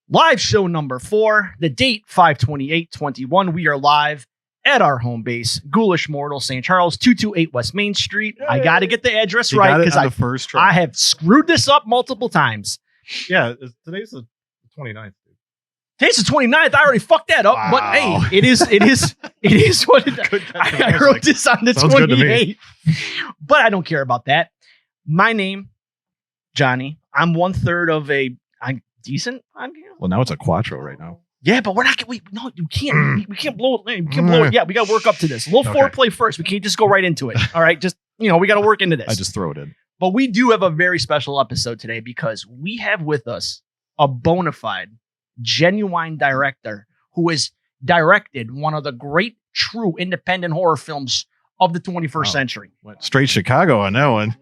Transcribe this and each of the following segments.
Live show number 4, the date 5/28/21. We are live at our home base, Ghoulish Mortal, St. Charles, 228 West Main Street. Yay. I got to get the address right because I have screwed this up multiple times. Yeah, today's the 29th. Today's the 29th. I already fucked that up, but hey, it is what it is. I wrote this on the 28th, but I don't care about that. My name, Johnny. I'm 1/3 of a decent podcast. Well, now it's a quattro right now. Yeah, but we're not. No, you can't. We can't blow it. We can't blow it. Yeah, we got to work up to this. A little foreplay first. We can't just go right into it. All right, just we got to work into this. I just throw it in. But we do have a very special episode today because we have with us a bona fide, genuine director who has directed one of the great, true independent horror films of the 21st century. Went straight Chicago on that one.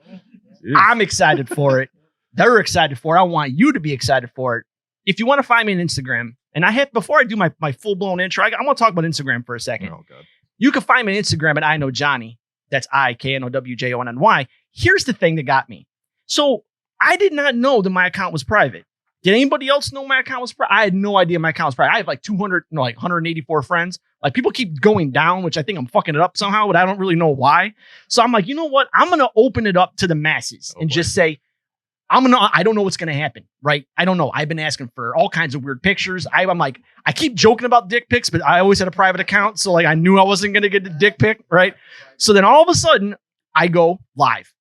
Jeez. I'm excited for it. They're excited for it. I want you to be excited for it. If you want to find me on Instagram, and before I do my full-blown intro, I want to talk about Instagram for a second. Oh, God. You can find me on Instagram at I Know Johnny. That's IKNOWJONNY. Here's the thing that got me. So I did not know that my account was private. Did anybody else know my account was private? I had no idea my account was private. I have like 184 friends. Like people keep going down, which I think I'm fucking it up somehow, but I don't really know why. So I'm like, you know what? I'm going to open it up to the masses just say, I don't know what's going to happen, right? I don't know. I've been asking for all kinds of weird pictures. I'm like, I keep joking about dick pics, but I always had a private account. So like, I knew I wasn't going to get the dick pic, right? So then all of a sudden I go live.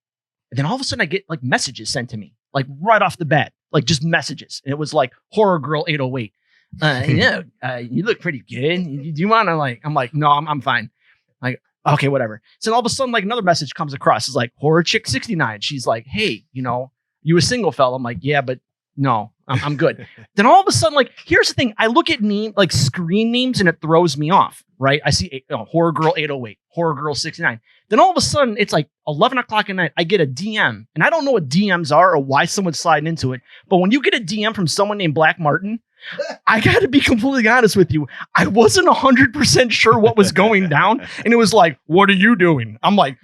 And then all of a sudden I get like messages sent to me, like right off the bat, like just messages. And it was like Horror Girl 808. You look pretty good. Do you want to I'm like, no, I'm fine. Like, okay, whatever. So all of a sudden, like another message comes across. It's like Horror Chick 69. She's like, hey, you a single fella? I'm like, yeah, but no, I'm good. Then all of a sudden, like, here's the thing. I look at screen names and it throws me off, right? I see Horror Girl 808, Horror Girl 69. Then all of a sudden, it's like 11 o'clock at night. I get a DM, and I don't know what DMs are or why someone's sliding into it. But when you get a DM from someone named Black Martin, I got to be completely honest with you. I wasn't 100% sure what was going down. And it was like, what are you doing? I'm like,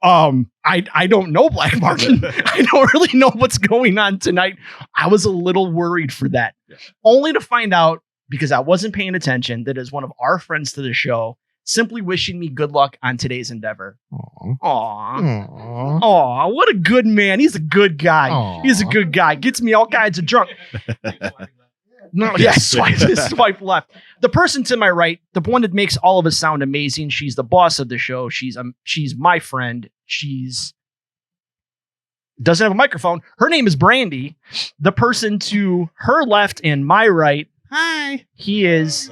I don't know, Black Martin. I don't really know what's going on tonight. I was a little worried for that. Yeah. Only to find out, because I wasn't paying attention, that is one of our friends to the show simply wishing me good luck on today's endeavor. Aww, what a good man. He's a good guy. Aww. He's a good guy. Gets me all kinds of drunk. No, yes, swipe left. The person to my right, the one that makes all of us sound amazing. She's the boss of the show. She's my friend. She's doesn't have a microphone. Her name is Brandy. The person to her left and my right. Hi. He's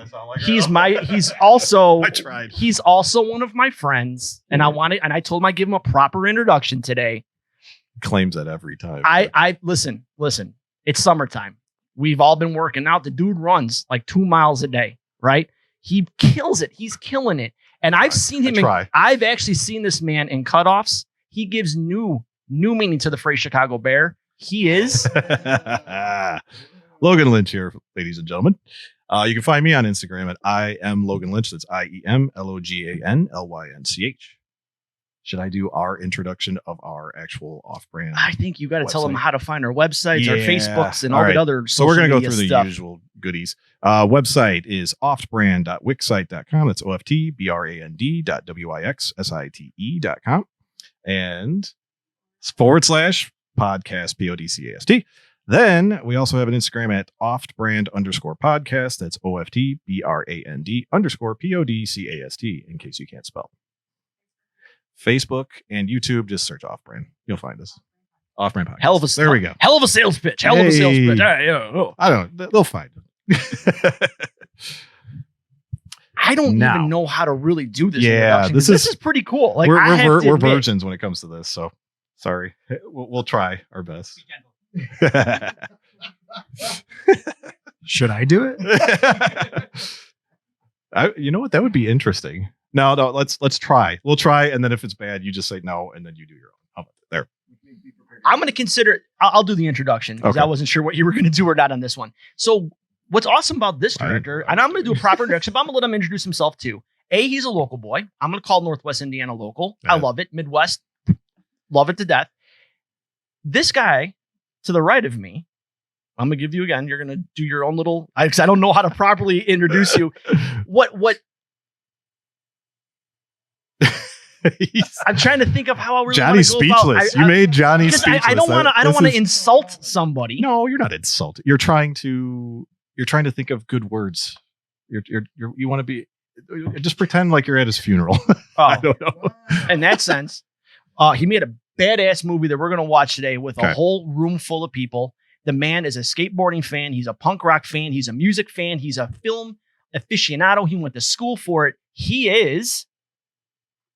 also one of my friends. And I told him I'd give him a proper introduction today. Claims that every time. I listen. It's summertime. We've all been working out. The dude runs like 2 miles a day, right? He kills it. He's killing it. And I've seen him. I've actually seen this man in cutoffs. He gives new meaning to the phrase Chicago Bear. He is Logan Lynch here, ladies and gentlemen. You can find me on Instagram at I am Logan Lynch. That's IEMLOGANLYNCH. Should I do our introduction of our actual off-brand? I think you got to tell them how to find our websites, our Facebooks, and all the other social media. So we're going to go through stuff. The usual goodies. Website is oftbrand.wixsite.com. That's oftbrand.wixsite.com. And /podcast podcast. Then we also have an Instagram at oftbrand_podcast. That's OFTBRAND_PODCAST in case you can't spell. Facebook and YouTube, just search Off Brand. You'll find us. Off Brand Podcast. There we go. Hell of a sales pitch. All right, I don't know. They'll find it. I don't even know how to really do this. Yeah, this is pretty cool. Like we're virgins when it comes to this, so sorry. We'll try our best. Should I do it? You know what? That would be interesting. No, let's try. We'll try, and then if it's bad, you just say no, and then you do your own. How about that? There. I'm going to consider it. I'll do the introduction because I wasn't sure what you were going to do or not on this one. So what's awesome about this director, and I'm going to do a proper introduction, but I'm going to let him introduce himself too. He's a local boy. I'm going to call Northwest Indiana local. Yeah. I love it. Midwest, love it to death. This guy to the right of me, I'm gonna give you again. You're gonna do your own little. Because I don't know how to properly introduce you. What? I'm trying to think of how I really. Johnny's speechless. You made Johnny speechless. I don't want to insult somebody. No, you're not insulting. You're trying to think of good words. You want to be. Just pretend like you're at his funeral. I don't know. In that sense, he made a badass movie that we're going to watch today with a whole room full of people. The man is a skateboarding fan. He's a punk rock fan. He's a music fan. He's a film aficionado. He went to school for it. He is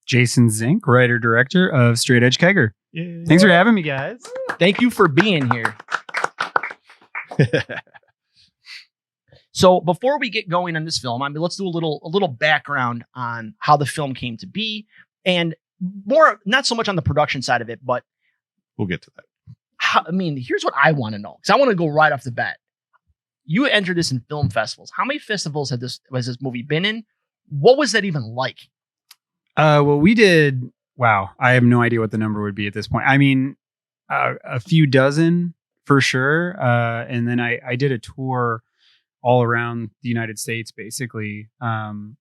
Jason Zink, writer director of Straight Edge Kegger. Yay. Thanks for having me, guys. Thank you for being here. So before we get going on this film, let's do a little background on how the film came to be, and more not so much on the production side of it, but we'll get to that. Here's what I want to know, because I want to go right off the bat. You entered this in film festivals. How many festivals has this movie been in? What was that even like? Well, we did. Wow, I have no idea what the number would be at this point. A few dozen for sure, and then I did a tour all around the United States, basically,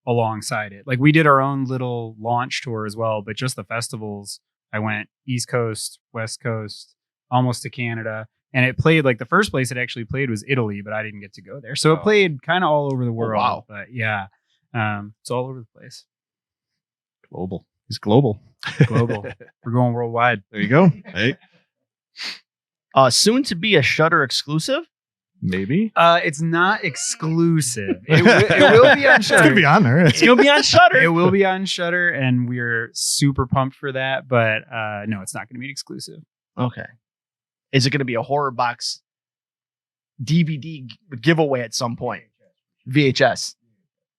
alongside it. Like, we did our own little launch tour as well, but just the festivals, I went East Coast, West Coast, almost to Canada. And it played, like, the first place it actually played was Italy, but I didn't get to go there. So it played kind of all over the world. Oh, wow. But yeah, it's all over the place. Global. He's global. Global. We're going worldwide. There you go. Hey. Soon to be a Shudder exclusive. Maybe. It's not exclusive. It will be on Shudder. It's going to be on there. It's going to be on Shudder. It will be on Shudder, and we're super pumped for that. But no, it's not going to be exclusive. Okay. Is it going to be a horror box DVD giveaway at some point? VHS.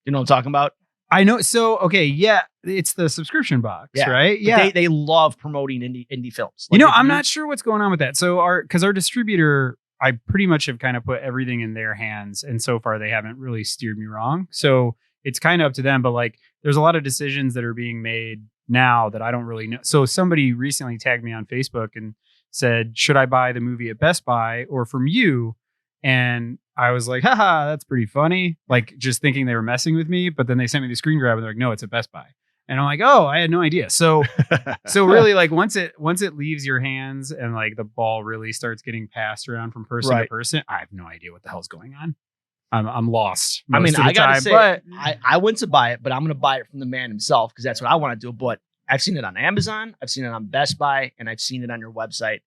You know what I'm talking about? I know. So, okay, yeah, it's the subscription box, right? Yeah. They love promoting indie films. Like, I'm not sure what's going on with that. So our distributor, I pretty much have kind of put everything in their hands. And so far they haven't really steered me wrong. So it's kind of up to them. But like, there's a lot of decisions that are being made now that I don't really know. So somebody recently tagged me on Facebook and said, should I buy the movie at Best Buy or from you? And I was like, haha, that's pretty funny. Like, just thinking they were messing with me. But then they sent me the screen grab and they're like, no, it's at Best Buy. And I'm like, oh, I had no idea. So really, like, once it leaves your hands and like the ball really starts getting passed around from person to person, I have no idea what the hell's going on. I'm lost. I gotta say, but I went to buy it, but I'm gonna buy it from the man himself because that's what I want to do. But I've seen it on Amazon, I've seen it on Best Buy, and I've seen it on your website.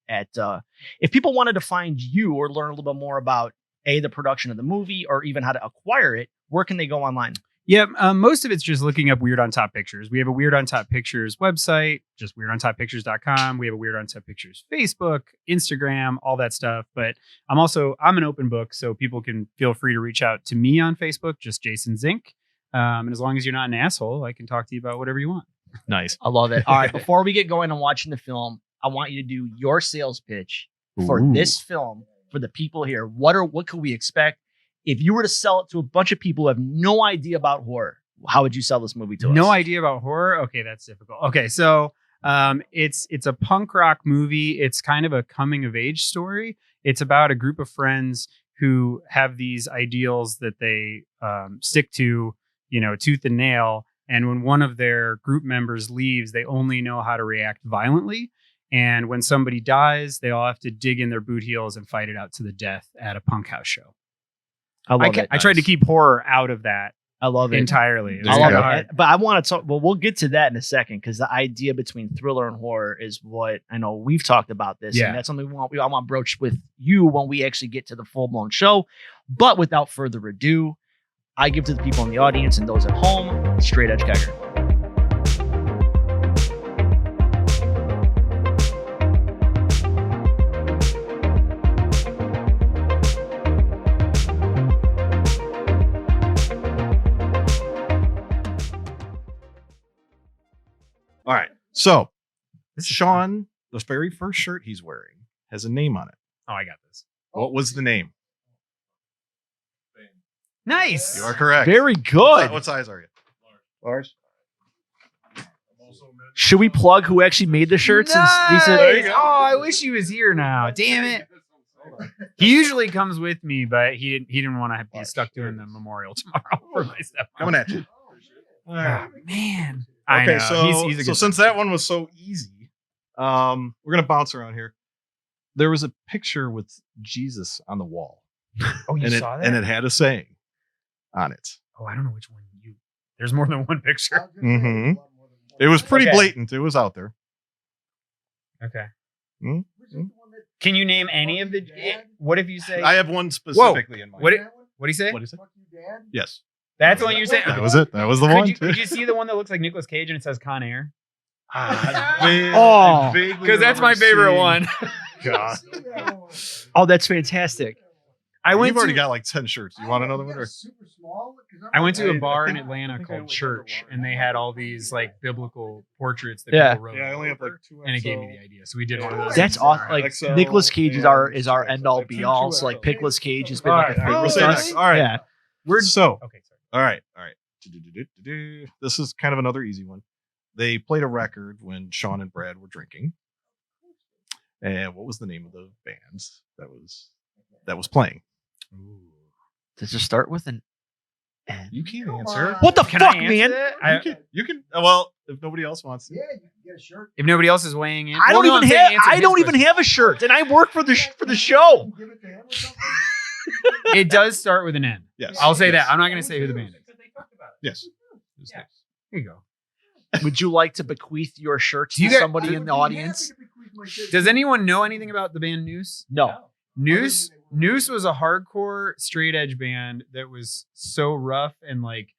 If people wanted to find you or learn a little bit more about the production of the movie or even how to acquire it, where can they go online? Yeah, most of it's just looking up Weird on Top Pictures. We have a Weird on Top Pictures website, just weirdontoppictures.com. We have a Weird on Top Pictures Facebook, Instagram, all that stuff. But I'm an open book, so people can feel free to reach out to me on Facebook, just Jason Zink. And as long as you're not an asshole, I can talk to you about whatever you want. Nice. I love it. All right, before we get going and watching the film, I want you to do your sales pitch for this film for the people here. What could we expect? If you were to sell it to a bunch of people who have no idea about horror, how would you sell this movie to us? No idea about horror? Okay, that's difficult. Okay, so it's a punk rock movie. It's kind of a coming of age story. It's about a group of friends who have these ideals that they stick to, tooth and nail. And when one of their group members leaves, they only know how to react violently. And when somebody dies, they all have to dig in their boot heels and fight it out to the death at a punk house show. I tried to keep horror out of that. I love it entirely. I love it. But I want to talk. Well, we'll get to that in a second because the idea between thriller and horror is what I know we've talked about this. Yeah. And that's something I want to broach with you when we actually get to the full blown show. But without further ado, I give to the people in the audience and those at home, Straight Edge Kegger. All right. So, Sean, the very first shirt he's wearing has a name on it. Oh, I got this. What was the name? Nice. You are correct. Very good. What size are you? Large. Should we plug who actually made the shirts? Nice. Oh, I wish he was here now. Damn it. He usually comes with me, but he didn't want to be stuck doing the memorial tomorrow for my stepmom. Coming at you. Oh, man. Okay, I know. so He's a good since that one was so easy, we're gonna bounce around here. There was a picture with Jesus on the wall. Oh, you saw that? And it had a saying on it. Oh, I don't know which one you. There's more than one picture. Mm-hmm. It was pretty blatant. It was out there. Okay. Mm-hmm. Can you name any of the? What if you say? I have one specifically in mind. What do you say? What is it? Yes. That's the one you're saying. That was it. That was the one. Could you see the one that looks like Nicolas Cage and it says Con Air? Because that's my favorite one. God. Oh, that's fantastic. You've already got like 10 shirts. You want another one? Or? I went to a bar in Atlanta called Church, and they had all these like biblical portraits that people wrote. Yeah, I only have like 2. And it gave me the idea, so we did one of those. That's awesome. Like Nicolas Cage is our end all be all. So like Nicolas Cage has been like a favorite with us. All right. Yeah. Okay, sorry. All right. This is kind of another easy one. They played a record when Sean and Brad were drinking. And what was the name of the band that was playing? Ooh. Does it start with an N? You can't answer. What the fuck, man? You can. Well, if nobody else wants to. Yeah, you can get a shirt. If nobody else is weighing in, I don't even have a shirt, and I work for the show. Give it to him or something. It does start with an N. Yes. I'll say that. I'm not going to say who the band is. Yes. Yeah. Here you go. Would you like to bequeath your shirt to You got- somebody in the audience? Does anyone know anything about the band Noose? No. Noose was a hardcore straight edge band that was so rough and like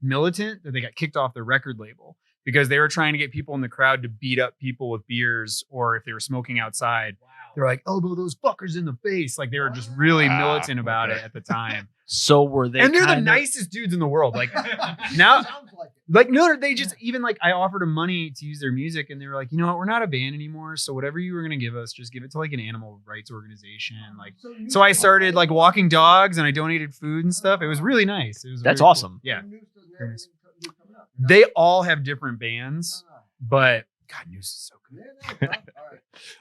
militant that they got kicked off their record label because they were trying to get people in the crowd to beat up people with beers, or if they were smoking outside, they were like, elbow those fuckers in the face. Like they were just really militant about it at the time. So were they? And they're the nicest dudes in the world. Like now, like no, they just even like I offered them money to use their music, and they were like, you know what, we're not a band anymore. So whatever you were gonna give us, just give it to like an animal rights organization. Like, so I started like walking dogs, and I donated food and stuff. It was really nice. It was That's very awesome. Cool. Yeah, they all have different bands, but God, Noose is so good.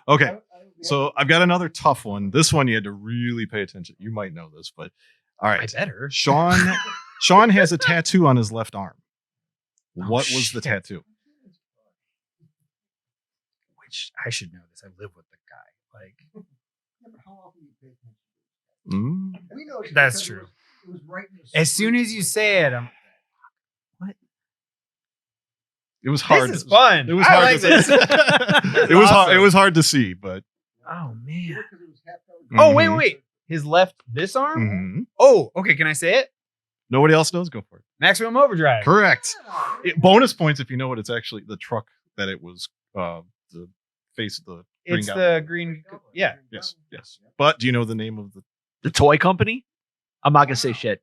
Okay, so I've got another tough one. This one you had to really pay attention. You might know this, but all right. I better. Sean has a tattoo on his left arm. What was the tattoo? Which I should know this. I live with the guy. Like, that's true. As soon as you say it, I'm. What? It was hard. This is fun. It was I hard. like to this. It was hard. It was hard to see, but. Oh man. Mm-hmm. Oh wait. His left this arm. Mm-hmm. Oh, okay. Can I say it? Nobody else knows. Go for it. Maximum Overdrive. Correct. Bonus points if you know what it's actually the truck that it was. The face of the. Green It's Goblin. the green. Yeah. Yes. But do you know the name of The toy company? I'm not gonna say shit.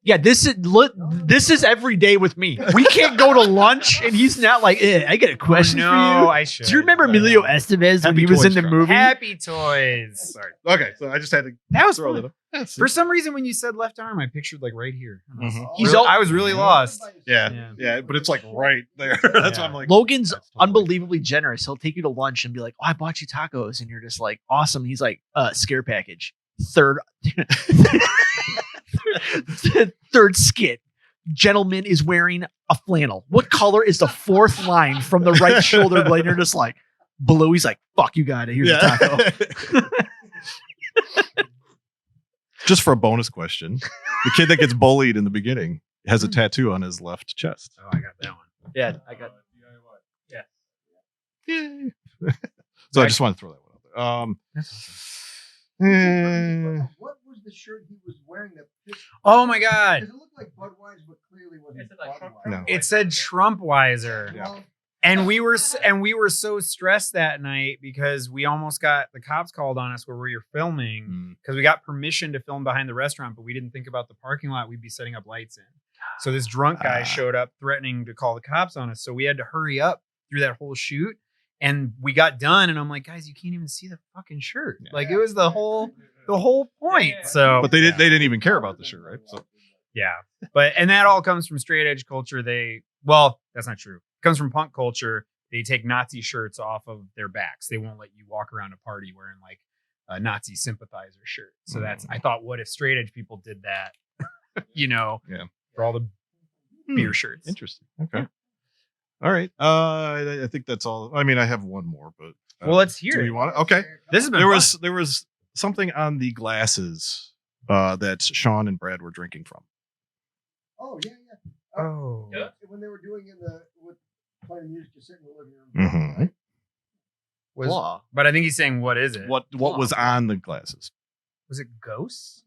Yeah, this is every day with me. We can't go to lunch, and he's not like, I got a question for you. I should. Do you remember Emilio Estevez when Happy he was Toys in the truck. movie? Happy Toys. Sorry. Okay, so I just had to. That was throw fun. that up. For some reason, when you said left arm, I pictured like right here. Mhm. I was really lost. Yeah, but it's like right there. That's why I'm like. Logan's That's totally- unbelievably generous. He'll take you to lunch and be like, "Oh, I bought you tacos," and you're just like, "Awesome." He's like, "Scare package, third skit. Gentleman is wearing a flannel. What color is the fourth line from the right shoulder blade?" And you're just like, blue. He's like, "Fuck, you got it. Here's a taco." Just for a bonus question, the kid that gets bullied in the beginning has a tattoo on his left chest. Oh, I got that one. Yeah, I got. Yay. So I just want to throw that one out there. What was the shirt he was wearing? Oh my God. Because it looked like Budweiser, but clearly wasn't Budweiser. No. It said Trumpweiser. Yeah. And we were so stressed that night because we almost got the cops called on us where we were filming because we got permission to film behind the restaurant, but we didn't think about the parking lot we'd be setting up lights in. So this drunk guy showed up threatening to call the cops on us. So we had to hurry up through that whole shoot. And we got done, and I'm like, guys, you can't even see the fucking shirt. Like it was the whole point. So, But they didn't even care about the shirt, right? So yeah, and that all comes from straight edge culture. Well, that's not true. It comes from punk culture. they take Nazi shirts off of their backs. They won't let you walk around a party wearing like a Nazi sympathizer shirt. So I thought, what if straight edge people did that? For all the beer shirts. Interesting. Okay. All right. I think that's all. I mean, I have one more, but well, let's hear do it. you want it? Okay. This has been There was something on the glasses that Sean and Brad were drinking from. Oh yeah. Oh. When they were doing playing music, just sitting in the living room. Mhm. Right? But I think he's saying, what is it? What was on the glasses? Was it ghosts?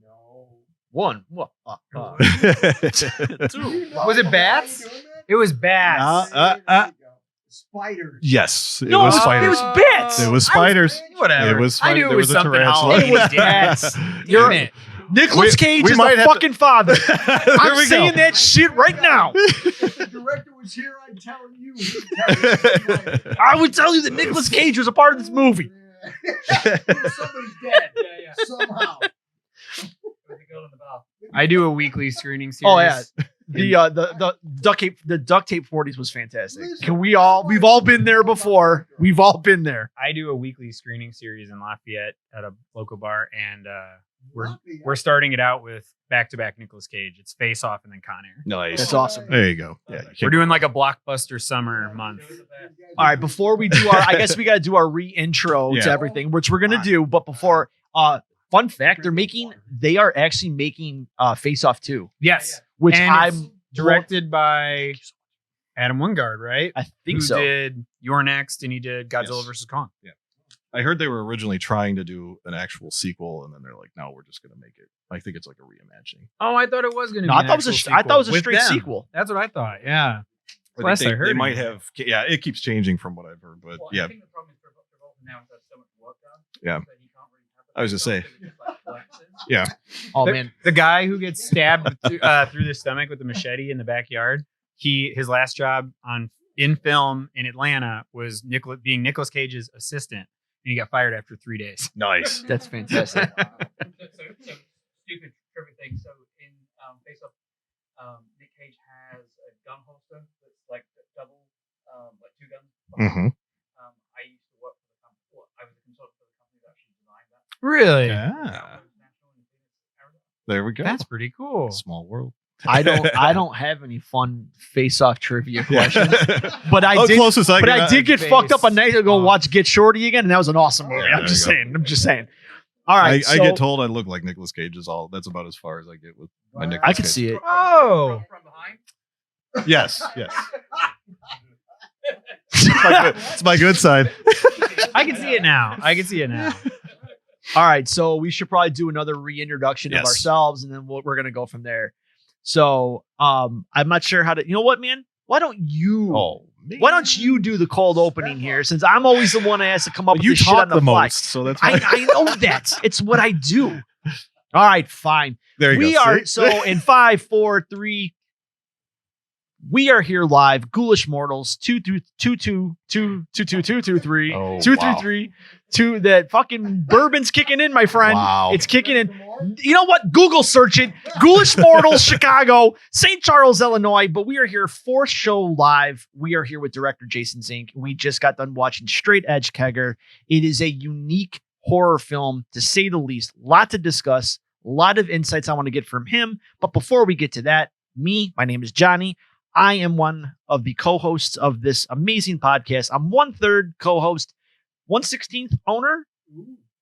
No. One. You Was it know bats? how you doing that? It was bats. There you go. Spiders. Yes, it No, was it spiders. was bats. It was spiders. Whatever. It was I knew there it was a something tarantula. else. It was bats. Damn it. Nicolas Cage we is might the have to- fucking father. There I'm we saying go. that shit right now. If the director was here, I'd tell you. He'd tell you. I would tell you that Nicolas Cage was a part of this movie. Somebody's dead. Somehow. I do a weekly screening series. Oh yeah. The duct tape 40s was fantastic. We've all been there before. We've all been there. I do a weekly screening series in Lafayette at a local bar, and we're starting it out with back-to-back Nicolas Cage. It's Face Off and then Con Air. Nice. That's awesome. There you go. Yeah, We're doing like a blockbuster summer month. All right, before we do I guess we got to do our re-intro to Yeah. everything, which we're gonna do. But before, fun fact, they are actually making Face Off 2, Yes, which and it's directed by Adam Wingard, right? I think Who so. did You're Next, and he did Godzilla Yes. vs. Kong. I heard they were originally trying to do an actual sequel, and then they're like, "No, we're just going to make it." I think it's like a reimagining. Oh, I thought it was going to No, be. I thought it was a with straight them. sequel. That's what I thought. Yeah. I Last think I heard they might anyway. have. Yeah, it keeps changing from what I've heard, but yeah. I think the problem is Travolta now has so much work done. Yeah. that he can't really have I was just saying. say. Yeah. Oh the, man, the guy who gets stabbed through the stomach with the machete in the backyard. His last job in film in Atlanta was being Nicolas Cage's assistant, and he got fired after 3 days. Nice. that's fantastic. So stupid trivia thing. So in Face Off, Nick Cage has a gun holster that's like double, like two guns. Mm-hmm. I used to work for the company. Well, I was a consultant for the company that actually designed that. Really? Yeah. There we go. That's pretty cool. Small world. I don't have any fun Face Off trivia questions, but I Oh, did. closest I But get I did get Face fucked up a night ago. Off. Watch Get Shorty again, and that was an awesome movie. Yeah, I'm just there you saying. All right, I so get told I look like Nicolas Cage is all. That's about as far as I get with my Nicolas I could Cage. see it. Oh. From behind. Yes. Yes. It's my good side. I can see it now. All right, so we should probably do another reintroduction of Yes. ourselves, and then we're gonna go from there. So, I'm not sure how to. You know what, man? Why don't you? Why don't you do the cold opening here? Since I'm always the one that has to come up with You this shit talk on the the fly. most, so that's why. I know that. It's what I do. All right, fine. There you We go. are See? so in 5, 4, 3. We are here live, Ghoulish Mortals, 222222223, Oh, 233. Two, that fucking bourbon's kicking in, my friend. Wow. It's kicking in. You know what? Google search it. Ghoulish Mortals, Chicago, St. Charles, Illinois. But we are here, fourth show live. We are here with director Jason Zink. We just got done watching Straight Edge Kegger. It is a unique horror film, to say the least. Lot to discuss. A lot of insights I want to get from him. But before we get to that, my name is Johnny. I am one of the co-hosts of this amazing podcast. I'm 1/3 co-host, 1/16 owner.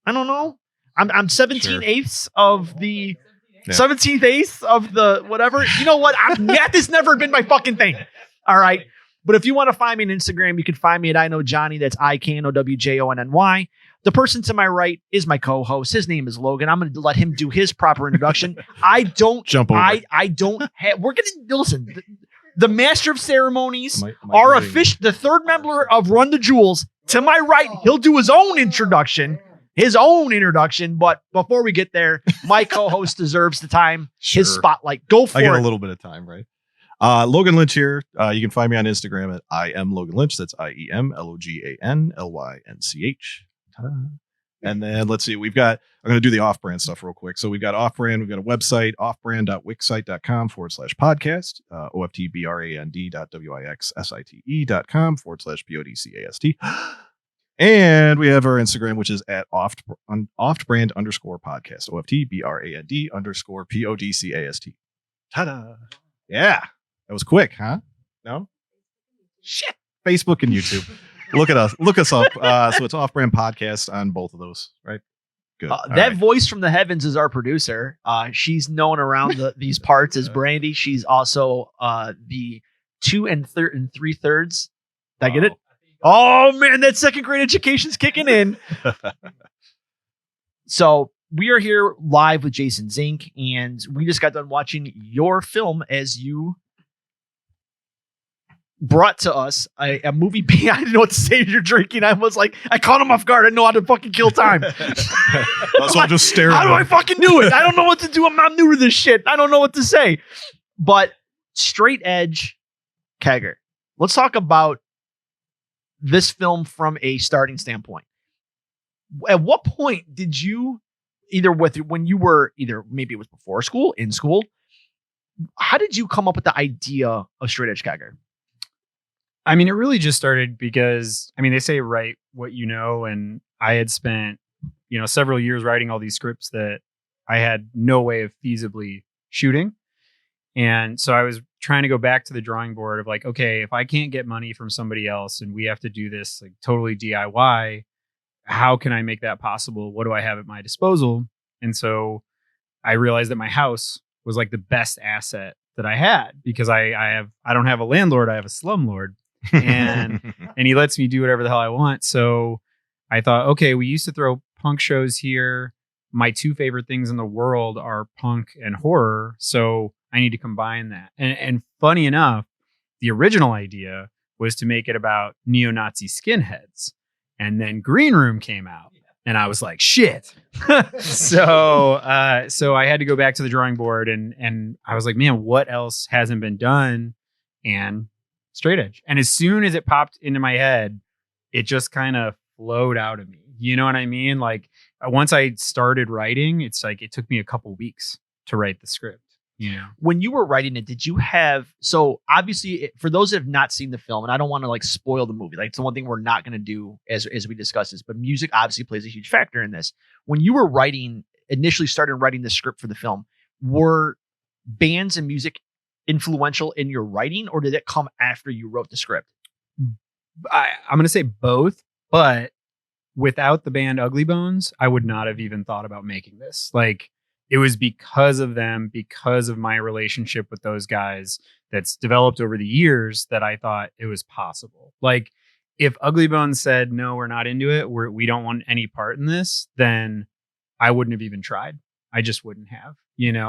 I don't know. I'm 17/8 of the 17/8 of the whatever. You know what? Math has never been my fucking thing. All right. But if you want to find me on Instagram, you can find me at I Know Johnny. That's IKNOWJONNY. The person to my right is my co-host. His name is Logan. I'm going to let him do his proper introduction. I don't Jump over. I don't have. We're going to listen. The master of ceremonies, My our reading- official, the third member of Run the Jewels. To my right, he'll do his own introduction. But before we get there, my co-host deserves the time, his Sure. spotlight. Go for I get it. a little bit of time, right? Logan Lynch here. You can find me on Instagram at I am Logan Lynch. That's IEMLOGANLYNCH. Ta-da. And then let's see, I'm going to do the off-brand stuff real quick. So we've got off-brand, we've got a website, offbrand.wixsite.com/podcast, oftbrand.wixsite.com/podcast. And we have our Instagram, which is at oftbrand_podcast, OFTBRAND_PODCAST. Ta-da. Yeah. That was quick, huh? No? Shit. Facebook and YouTube. Look us up. So it's Off-Brand Podcast on both of those, right? Good. That voice from the heavens is our producer. She's known around these parts as Brandy. She's also the 2 3/3. Did I get it? Oh man, that second grade education's kicking in. So we are here live with Jason Zink, and we just got done watching your film as you brought to us a movie. I didn't know what to say as you're drinking. I was like, I caught him off guard. I didn't know how to fucking kill time. So I'm just staring. How do I fucking do it? I don't know what to do. I'm not new to this shit. I don't know what to say. But Straight Edge Kegger. Let's talk about this film from a starting standpoint. At what point did you, when you were maybe it was before school, in school, how did you come up with the idea of Straight Edge Kegger? I mean, it really just started because, they say write what you know, and I had spent, several years writing all these scripts that I had no way of feasibly shooting. And so I was trying to go back to the drawing board of like, okay, if I can't get money from somebody else and we have to do this like totally DIY, how can I make that possible? What do I have at my disposal? And so I realized that my house was like the best asset that I had because I don't have a landlord, I have a slumlord. And he lets me do whatever the hell I want. So I thought, okay, we used to throw punk shows here. My 2 favorite things in the world are punk and horror. So I need to combine that. And funny enough, the original idea was to make it about neo-Nazi skinheads. And then Green Room came out. And I was like, shit. So I had to go back to the drawing board and I was like, man, what else hasn't been done? And Straight Edge. And as soon as it popped into my head, it just kind of flowed out of me. You know what I mean? Like once I started writing, it's like it took me a couple weeks to write the script. When you were writing it, did you have, so obviously for those that have not seen the film, and I don't want to like spoil the movie, like it's the one thing we're not going to do as we discuss this, but music obviously plays a huge factor in this. When you were initially started writing the script for the film, were bands and music influential in your writing, or did it come after you wrote the script? I'm going to say both, but without the band Ugly Bones, I would not have even thought about making this. Like, it was because of them, because of my relationship with those guys that's developed over the years that I thought it was possible. Like, if Ugly Bones said, no, we're not into it, we don't want any part in this, then I wouldn't have even tried. I just wouldn't have,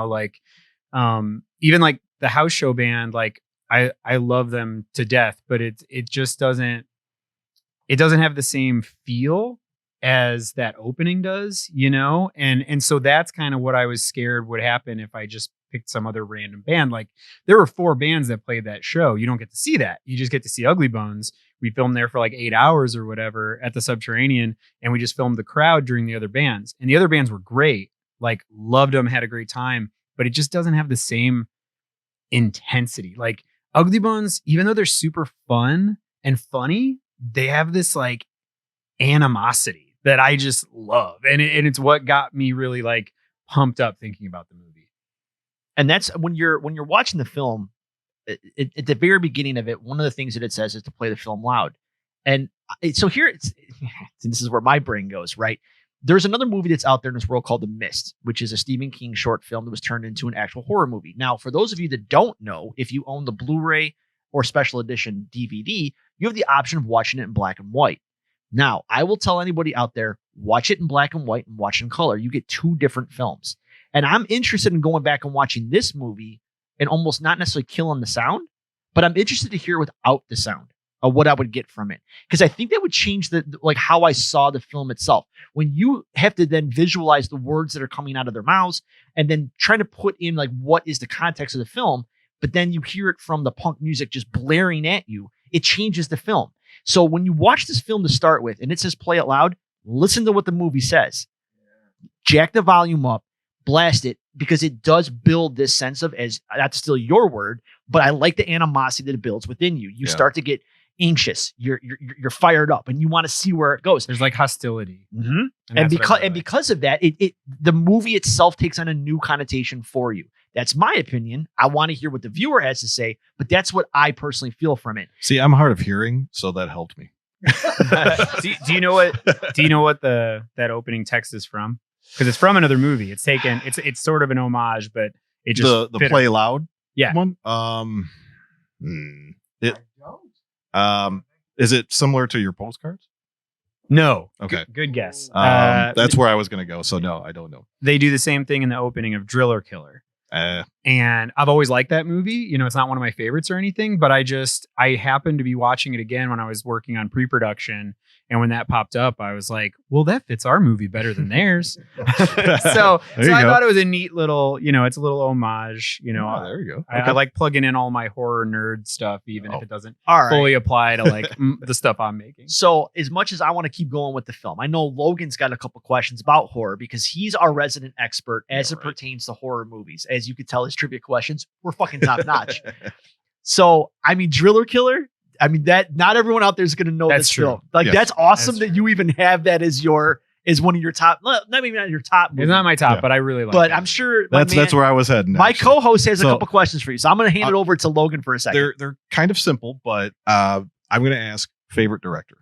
like, even like the house show band, like I love them to death, but it just doesn't have the same feel as that opening does, and so that's kind of what I was scared would happen if I just picked some other random band. Like there were 4 bands that played that show. You don't get to see that. You just get to see Ugly Bones. We filmed there for like 8 hours or whatever at the Subterranean, and we just filmed the crowd during the other bands. And the other bands were great. Like loved them, had a great time, but it just doesn't have the same intensity. Like Ugly Bones, even though they're super fun and funny, they have this like animosity that I just love. And it's what got me really like pumped up thinking about the movie. And that's when you're watching the film, at the very beginning of it, one of the things that it says is to play the film loud. And so here this is where my brain goes, right? There's another movie that's out there in this world called The Mist, which is a Stephen King short film that was turned into an actual horror movie. Now, for those of you that don't know, if you own the Blu-ray or special edition DVD, you have the option of watching it in black and white. Now, I will tell anybody out there, watch it in black and white and watch it in color. You get 2 different films. And I'm interested in going back and watching this movie and almost not necessarily killing the sound, but I'm interested to hear without the sound of what I would get from it. Because I think that would change how I saw the film itself. When you have to then visualize the words that are coming out of their mouths and then trying to put in like what is the context of the film, but then you hear it from the punk music just blaring at you, it changes the film. So when you watch this film to start with and it says play it loud, listen to what the movie says. Jack the volume up, blast it, because it does build this sense of, as not to steal your word, but I like the animosity that it builds within you. You start to get anxious. You're fired up, and you want to see where it goes. There's like hostility, and because of that, the movie itself takes on a new connotation for you. That's my opinion. I want to hear what the viewer has to say, but that's what I personally feel from it. See, I'm hard of hearing, so that helped me. do you know what that opening text is from? Because it's from another movie. It's taken. It's sort of an homage, but it just the play loud one. Is it similar to your postcards? No. Okay. Good guess. That's where I was going to go. So no, I don't know. They do the same thing in the opening of Driller Killer. And I've always liked that movie. You know, it's not one of my favorites or anything, but I happened to be watching it again when I was working on pre-production. And when that popped up, I was like, well, that fits our movie better than theirs. so I thought it was a neat little, it's a little homage, there you go. I like plugging in all my horror nerd stuff, even if it doesn't fully apply to like the stuff I'm making. So as much as I want to keep going with the film, I know Logan's got a couple questions about horror because he's our resident expert as it pertains to horror movies. As you could tell, his trivia questions were fucking top notch. So, I mean, Driller Killer, that not everyone out there is going to know this film. Like, that's awesome that you even have that as one of your top, not maybe not your top movie. It's not my top, but I really like it. But I'm sure that's where I was heading. My co-host has a couple questions for you. So I'm going to hand it over to Logan for a second. They're kind of simple, but I'm going to ask favorite director.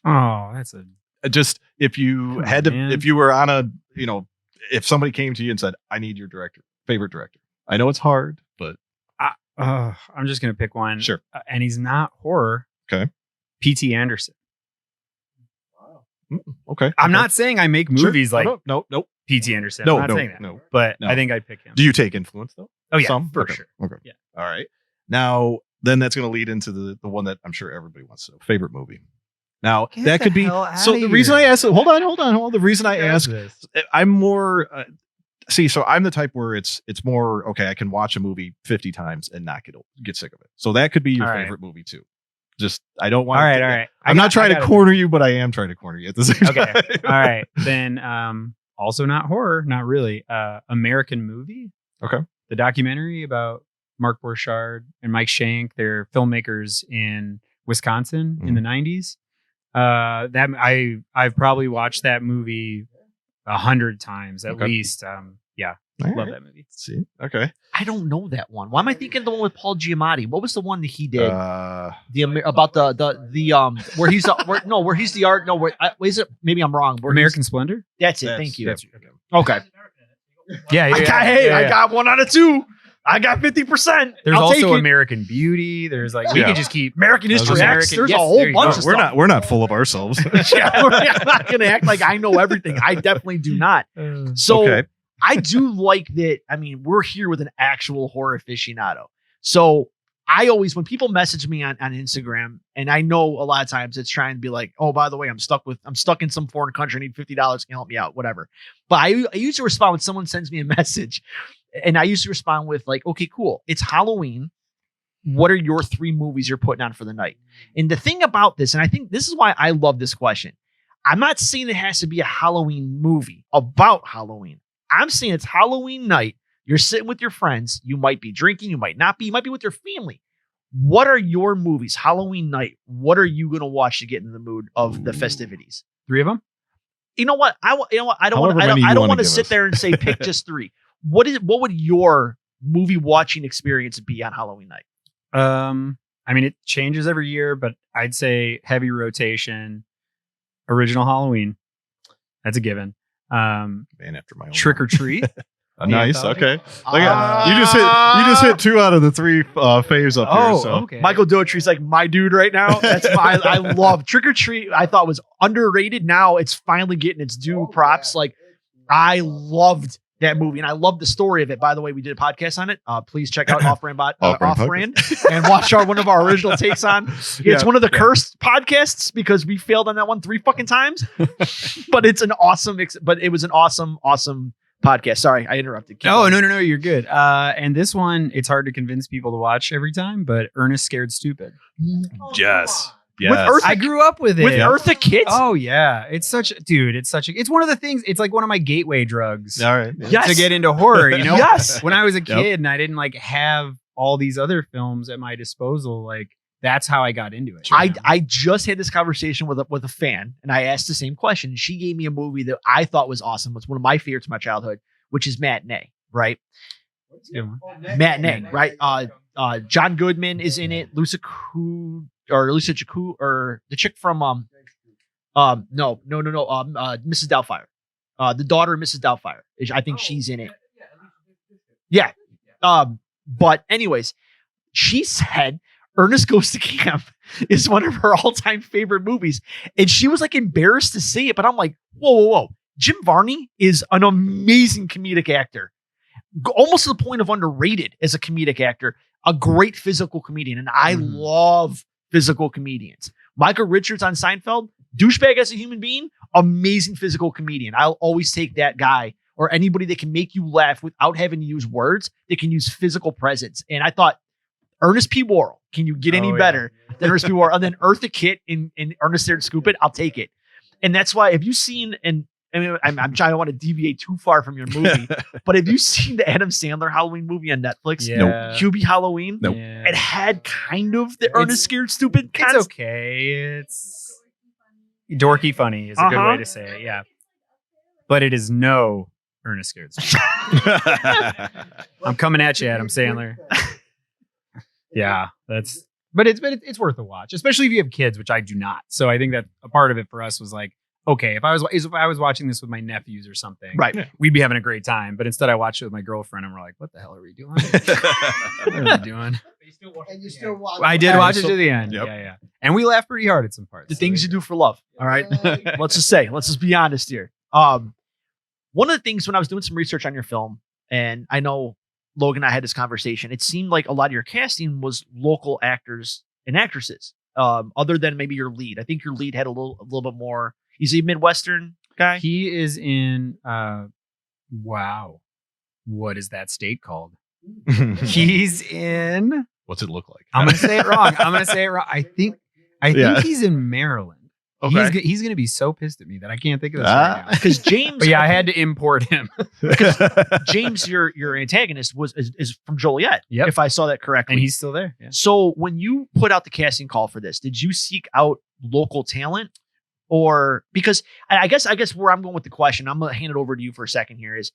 Oh, that's just if you had to, if you were on a, if somebody came to you and said, I need your favorite director. I know it's hard, but I'm just going to pick one. Sure. And he's not horror. Okay. P.T. Anderson. Wow. Okay. I'm not saying I make movies like no. P.T. Anderson. No, I'm not saying that. No. But I think I'd pick him. Do you take influence though? Oh yeah, Some? for sure. Okay. Yeah. All right. Now, then that's going to lead into the one that I'm sure everybody wants to know. Favorite movie. Now, that could be. So the reason I asked, hold on. The reason I asked, I'm more, so I'm the type where it's more, okay, I can watch a movie 50 times and not get sick of it. So that could be your favorite movie too. Just, I don't want All right. I'm not trying to corner you, but I am trying to corner you at the same time. Okay. All right. Then, also not horror, not really. American Movie. Okay. The documentary about Mark Borchardt and Mike Shank. They're filmmakers in Wisconsin in the 90s. I've probably watched that movie 100 times at least. Love that movie. See, okay. I don't know that one. Why am I thinking the one with Paul Giamatti? What was the one that he did? About where he's where he's the art? No, where is it? Maybe I'm wrong. American Splendor. That's it. Thank you. Okay. Yeah. I got 1 out of 2. I got 50%. There's also American Beauty. There's like we could just keep American History X. There's a whole bunch of stuff. We're not full of ourselves. I'm not gonna act like I know everything. I definitely do not. So I do like that. I mean, we're here with an actual horror aficionado. So I always, when people message me on Instagram, and I know a lot of times it's trying to be like, oh, by the way, I'm stuck in some foreign country. I need $50. Can you help me out? Whatever. But I usually respond when someone sends me a message. And I used to respond with like, okay, cool. It's Halloween. What are your 3 movies you're putting on for the night? And the thing about this, and I think this is why I love this question. I'm not saying it has to be a Halloween movie about Halloween. I'm saying it's Halloween night. You're sitting with your friends. You might be drinking. You might not be. You might be with your family. What are your movies? Halloween night. What are you going to watch to get in the mood of the festivities? 3 of them? You know what? I don't want to sit there and say pick just 3. What would your movie watching experience be on Halloween night? I mean, it changes every year, but I'd say heavy rotation, original Halloween. That's a given. Man after my own Trick or Treat. Nice. Okay. You just hit 2 out of the 3 faves up here. So. Okay. Michael Dougherty's like my dude right now. That's I love Trick or Treat. I thought was underrated. Now it's finally getting its due props. Like I loved that movie, and I love the story of it. By the way, we did a podcast on it. Please check out Off-Brand and watch one of our original takes on. It's one of the cursed podcasts because we failed on that one 3 fucking times. But it's an awesome. But it was an awesome podcast. Sorry, I interrupted. No, you're good. And this one, it's hard to convince people to watch every time. But Ernest Scared Stupid. Yes. Yes. Eartha- I grew up with it. with Eartha Kitt. Oh yeah, it's one of the things. It's like one of my gateway drugs All right. Yes. to get into horror. You know, Yes. when I was a kid and I didn't like have all these other films at my disposal, like that's how I got into it. I just had this conversation with a fan, and I asked the same question. She gave me a movie that I thought was awesome. It's one of my favorites of my childhood, which is Matinee, right? Matinee, right? John Goodman is in it. Lisa Jaku, or the chick from no, Mrs. Doubtfire, the daughter of Mrs. Doubtfire. I think she's in it. Yeah. But anyways, she said Ernest Goes to Camp is one of her all-time favorite movies. And she was like embarrassed to say it, but I'm like, whoa. Jim Varney is an amazing comedic actor. Almost to the point of underrated as a comedic actor. A great physical comedian. And I love physical comedians. Michael Richards on Seinfeld, douchebag as a human being, amazing physical comedian. I'll always take that guy, or anybody that can make you laugh without having to use words. They can use physical presence. And I thought, Ernest P. Worrell, can you get any better than Ernest P. Worrell? And then Eartha Kitt in Ernest There to Scoop It, I'll take it. And that's why, have you seen, and I mean, I'm trying to want to deviate too far from your movie, but have you seen the Adam Sandler Halloween movie on Netflix? Yeah. Nope. Hubie Halloween? Nope. Yeah. It had kind of the Ernest Scared Stupid It's concept. okay. It's dorky funny is a good way to say it. Yeah, but it is no Ernest Scared Stupid. I'm coming at you, Adam Sandler. Yeah, but it's worth a watch, especially if you have kids, which I do not. So I think that a part of it for us was like, okay, if I was watching this with my nephews or something, Right. we'd be having a great time. But instead, I watched it with my girlfriend, and we're like, what the hell are we doing? What are we doing? And you still watch. I did watch it to the end. Yep. Yeah, and we laughed pretty hard at some parts. The So things you do for love. All right. Let's just be honest here. One of the things when I was doing some research on your film, and I know Logan and I had this conversation, it seemed like a lot of your casting was local actors and actresses, other than maybe your lead. I think your lead had a little bit more. He's a Midwestern guy. He is in wow. What is that state called? He's in What's it look like? I'm gonna say it wrong. I think he's in Maryland. Okay. He's gonna be so pissed at me that I can't think of this right now. Because James, But yeah, I had to import him. James, your antagonist is from Joliet. Yep. If I saw that correctly. And he's still there. Yeah. So when you put out the casting call for this, did you seek out local talent? Or because I guess where I'm going with the question, I'm gonna hand it over to you for a second here, is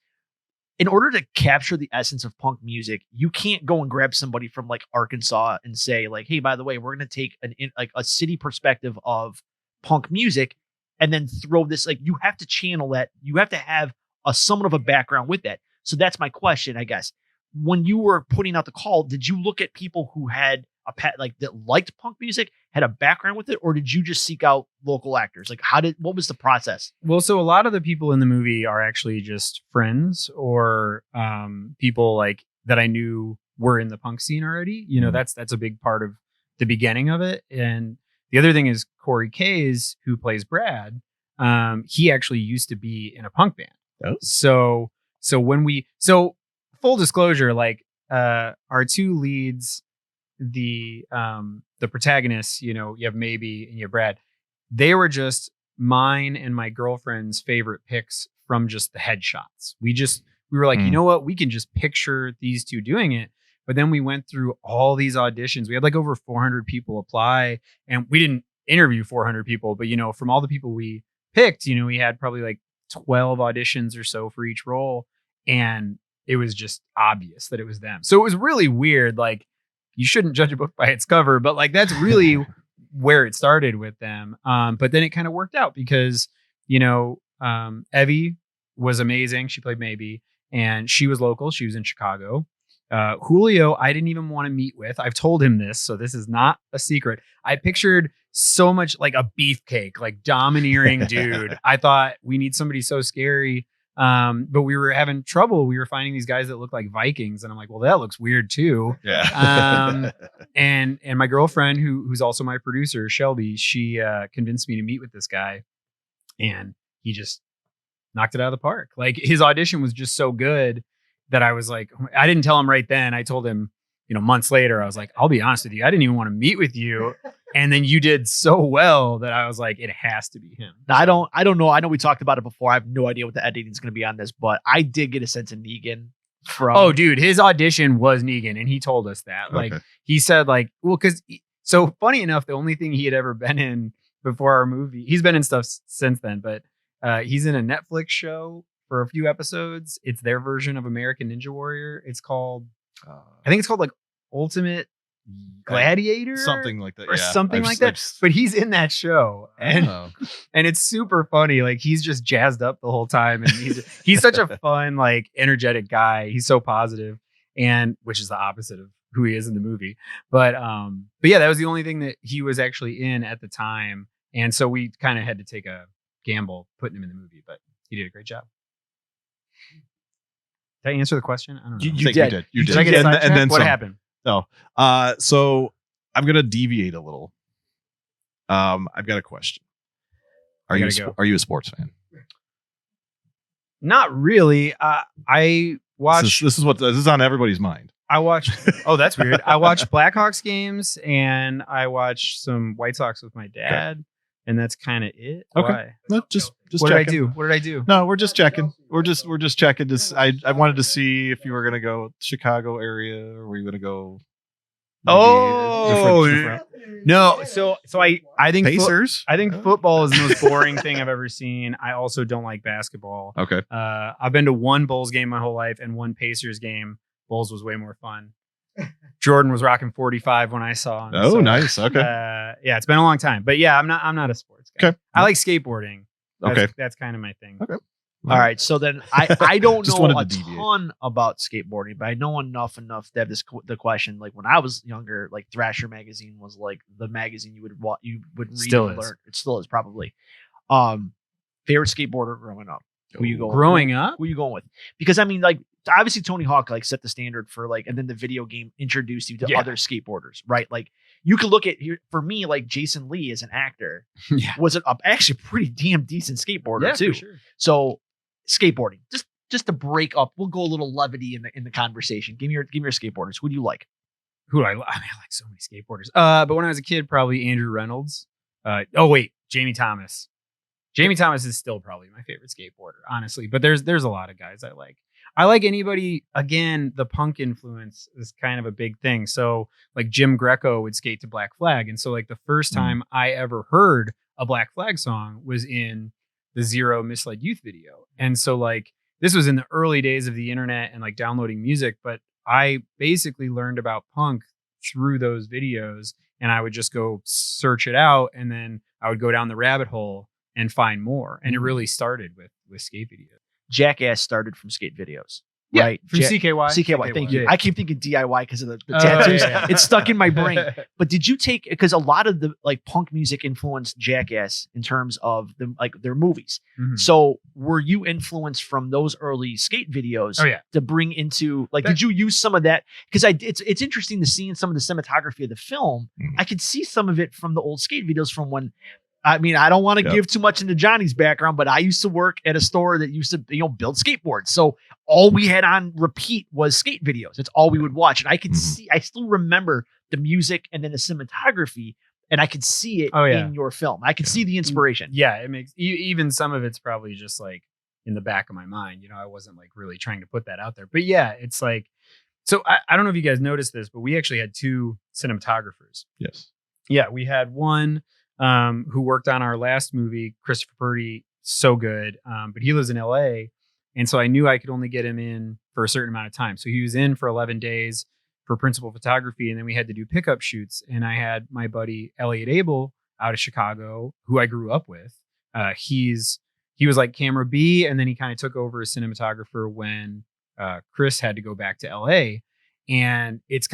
in order to capture the essence of punk music, you can't go and grab somebody from like Arkansas and say like, hey, by the way, we're gonna take a city perspective of punk music and then throw this, like, you have to channel that. You have to have somewhat of a background with that. So that's my question, I guess. When you were putting out the call, did you look at people who had that liked punk music, had a background with it, or did you just seek out local actors? Like, what was the process? Well, so a lot of the people in the movie are actually just friends or people like that I knew were in the punk scene already. You know, that's a big part of the beginning of it. And the other thing is Corey Kays, who plays Brad. He actually used to be in a punk band. Oh. So full disclosure, like our two leads, the protagonists, you know, you have Maybe and you have Brad. They were just mine and my girlfriend's favorite picks from just the headshots. We were like, you know what? We can just picture these two doing it. But then we went through all these auditions. We had like over 400 people apply, and we didn't interview 400 people, but you know, from all the people we picked, you know, we had probably like 12 auditions or so for each role. And it was just obvious that it was them. So it was really weird. Like, you shouldn't judge a book by its cover, but like, that's really where it started with them. But then it kind of worked out because, you know, Evie was amazing. She played Maybe, and she was local. She was in Chicago. Julio, I didn't even want to meet with. I've told him this, so this is not a secret. I pictured so much like a beefcake, like domineering dude. I thought we need somebody so scary. But we were having trouble. We were finding these guys that look like Vikings, and I'm like, well, that looks weird too. Yeah. And my girlfriend, who's also my producer, Shelby, she convinced me to meet with this guy, and he just knocked it out of the park. Like, his audition was just so good that I was like, I didn't tell him right then. I told him months later, I was like, I'll be honest with you, I didn't even want to meet with you. And then you did so well that I was like, it has to be him. Now, I don't know. I know we talked about it before. I have no idea what the editing is going to be on this, but I did get a sense of Negan from. Oh, dude, his audition was Negan, and he told us that. Like, he said, like, well, because so funny enough, the only thing he had ever been in before our movie, he's been in stuff since then, but he's in a Netflix show for a few episodes. It's their version of American Ninja Warrior. It's called, I think it's called like Ultimate Gladiator, something like that, or something like that. But he's in that show, and it's super funny. Like, he's just jazzed up the whole time, and he's such a fun, like, energetic guy. He's so positive, and which is the opposite of who he is in the movie. But yeah, that was the only thing that he was actually in at the time, and so we kind of had to take a gamble putting him in the movie. But he did a great job. Did I answer the question? I don't know. You did. Did I get sidetracked? And then what some. happened? No. So I'm gonna deviate a little. I've got a question. Are you a sports fan? Not really. I watch. This is on everybody's mind. I watch. Oh, that's weird. I watch Blackhawks games and I watch some White Sox with my dad, and that's kind of it. Okay. Why? No, just what checking. did I do? What did I do? No, we're just checking. We're just checking. I wanted to see if you were gonna go Chicago area or were you gonna go. Different. No. So I think Pacers. I think football is the most boring thing I've ever seen. I also don't like basketball. Okay. I've been to one Bulls game my whole life and one Pacers game. Bulls was way more fun. Jordan was rocking 45 when I saw him. Oh, so, nice. Okay. Yeah, it's been a long time, but yeah, I'm not a sports guy. Okay. I like skateboarding. That's kind of my thing. Okay. All right. So then I don't know a ton about skateboarding, but I know enough to have the question. Like, when I was younger, like, Thrasher magazine was like the magazine you would read still and is. learn. It still is probably. Favorite skateboarder growing up. Who you going? Growing up? Who you going with? Because I mean, like, obviously Tony Hawk like set the standard for like, and then the video game introduced you to other skateboarders, right? Like, you could look at here for me, like Jason Lee as an actor was actually a pretty damn decent skateboarder too. For sure. So skateboarding, just to break up, we'll go a little levity in the conversation. Give me your skateboarders. Who do you like? Who do I like? I mean, I like so many skateboarders. But when I was a kid, probably Andrew Reynolds. Jamie Thomas. Jamie Thomas is still probably my favorite skateboarder, honestly. But there's a lot of guys I like. I like anybody. Again, the punk influence is kind of a big thing. So like Jim Greco would skate to Black Flag, and so like the first time I ever heard a Black Flag song was in the Zero Misled Youth video. And so like this was in the early days of the internet and like downloading music, but I basically learned about punk through those videos, and I would just go search it out, and then I would go down the rabbit hole and find more. And it really started with skate videos. Jackass started from skate videos. Yeah, right? From CKY. CKY, thank you. Yeah. I keep thinking DIY because of the tattoos. Yeah. It's stuck in my brain. But did you take, because a lot of the like punk music influenced Jackass in terms of their movies. Mm-hmm. So were you influenced from those early skate videos to bring into did you use some of that? Because it's interesting to see in some of the cinematography of the film. I could see some of it from the old skate videos from when. I mean, I don't want to give too much into Johnny's background, but I used to work at a store that used to, build skateboards. So all we had on repeat was skate videos. That's all we would watch. And I could see, I still remember the music and then the cinematography, and I could see it in your film. I could see the inspiration. Yeah, it makes even some of it's probably just like in the back of my mind. I wasn't like really trying to put that out there. But yeah, it's like, so I don't know if you guys noticed this, but we actually had two cinematographers. Yes. Yeah, we had one who worked on our last movie, Christopher Purdy, so good. But he lives in LA. And so I knew I could only get him in for a certain amount of time. So he was in for 11 days for principal photography. And then we had to do pickup shoots. And I had my buddy, Elliot Abel, out of Chicago, who I grew up with. He was like camera B. And then he kind of took over as cinematographer when Chris had to go back to LA. And it's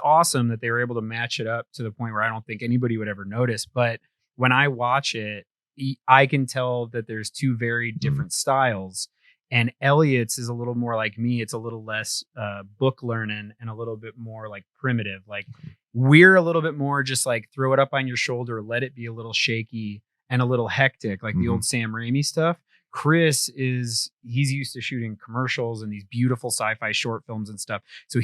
awesome that they were able to match it up to the point where I don't think anybody would ever notice. But when I watch it, I can tell that there's two very different styles. And Elliot's is a little more like me. It's a little less book learning and a little bit more like primitive. Like we're a little bit more just like throw it up on your shoulder, let it be a little shaky and a little hectic, like the old Sam Raimi stuff. Chris he's used to shooting commercials and these beautiful sci-fi short films and stuff. So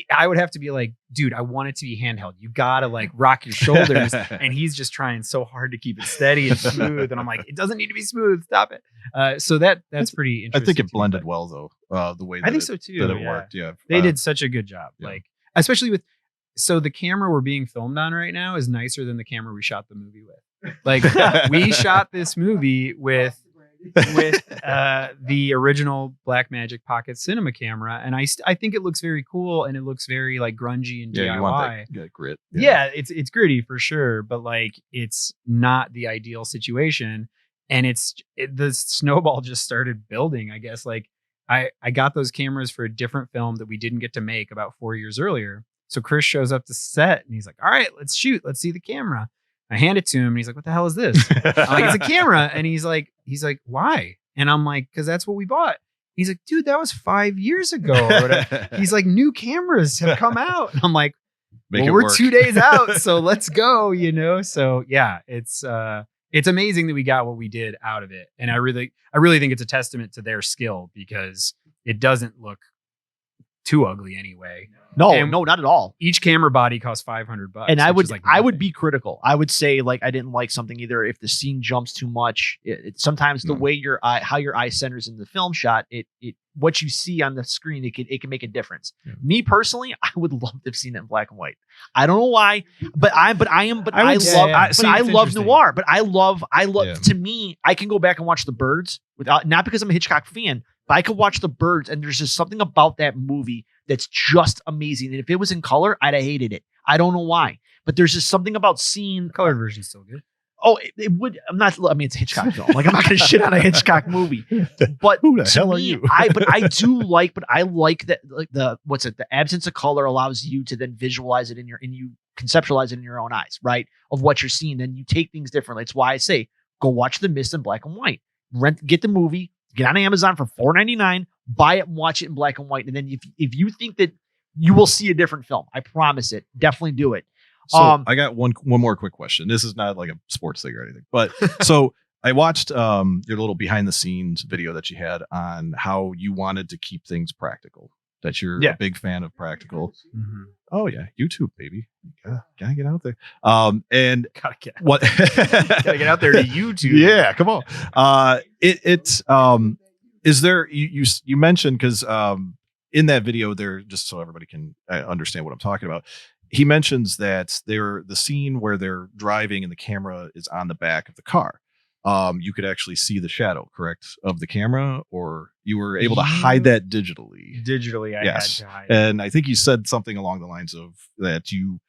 I would have to be like, dude, I want it to be handheld. You gotta like rock your shoulders. And he's just trying so hard to keep it steady and smooth. And I'm like, it doesn't need to be smooth. Stop it. So that's pretty interesting. I think it blended well though. The way that I think so too. That it worked. Yeah. They did such a good job. Yeah. Like, especially so the camera we're being filmed on right now is nicer than the camera we shot the movie with. Like we shot this movie with the original Blackmagic Pocket Cinema camera, and I think it looks very cool and it looks very like grungy and DIY. You want that grit. Yeah, it's gritty for sure, but like it's not the ideal situation, and the snowball just started building. I guess like I got those cameras for a different film that we didn't get to make about 4 years earlier. So Chris shows up to set and he's like, "All right, let's shoot. Let's see the camera." I hand it to him and he's like, "What the hell is this?" I'm like, "It's a camera." And he's like, "Why?" And I'm like, "Because that's what we bought." He's like, "Dude, that was 5 years ago." Or whatever. He's like, "New cameras have come out." And I'm like, we're 2 days out, so let's go, you know? So yeah, it's amazing that we got what we did out of it. And I really think it's a testament to their skill because it doesn't look too ugly anyway. No, not at all. Each camera body costs $500, and I would nothing. be critical. I would say like I didn't like something either if the scene jumps too much. Sometimes the way how your eye centers in the film shot, what you see on the screen, it can make a difference. Yeah. Me personally, I would love to have seen it in black and white. I don't know why, but I love noir. But I love. To me, I can go back and watch The Birds without, not because I'm a Hitchcock fan, but I could watch The Birds, and there's just something about that movie that's just amazing. And if it was in color, I'd have hated it. I don't know why, but there's just something about seeing colored version's still good. Oh, it would. It's a Hitchcock film. Like I'm not going to shit on a Hitchcock movie. But who the hell are you? I like that. Like the absence of color allows you to then visualize it and you conceptualize it in your own eyes, right? Of what you're seeing. Then you take things differently. It's why I say go watch The Mist in black and white. Get the movie. Get on Amazon for $4.99. Buy it and watch it in black and white. And then if you think that you will see a different film, I promise it. Definitely do it. So I got one more quick question. This is not like a sports thing or anything, but so I watched your little behind the scenes video that you had on how you wanted to keep things practical. That you're a big fan of practical. Mm-hmm. Oh yeah, YouTube baby, gotta get out there. And gotta get out there to YouTube. Yeah, come on. Is there you mentioned because in that video there, just so everybody can understand what I'm talking about. He mentions that the scene where they're driving and the camera is on the back of the car. You could actually see the shadow, correct, of the camera, or you were able to hide that digitally. Digitally, I had to hide. And I think you said something along the lines of that you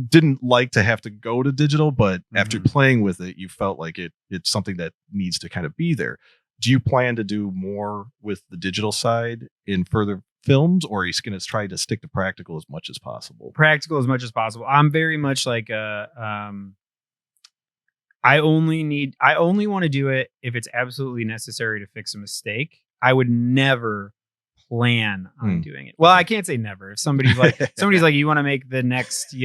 didn't like to have to go to digital, but after playing with it, you felt like it's something that needs to kind of be there. Do you plan to do more with the digital side in further films, or are you going to try to stick to practical as much as possible? Practical as much as possible. I'm very much like I only want to do it if it's absolutely necessary to fix a mistake. I would never plan on doing it. Well, I can't say never. If somebody's like, you want to make the next,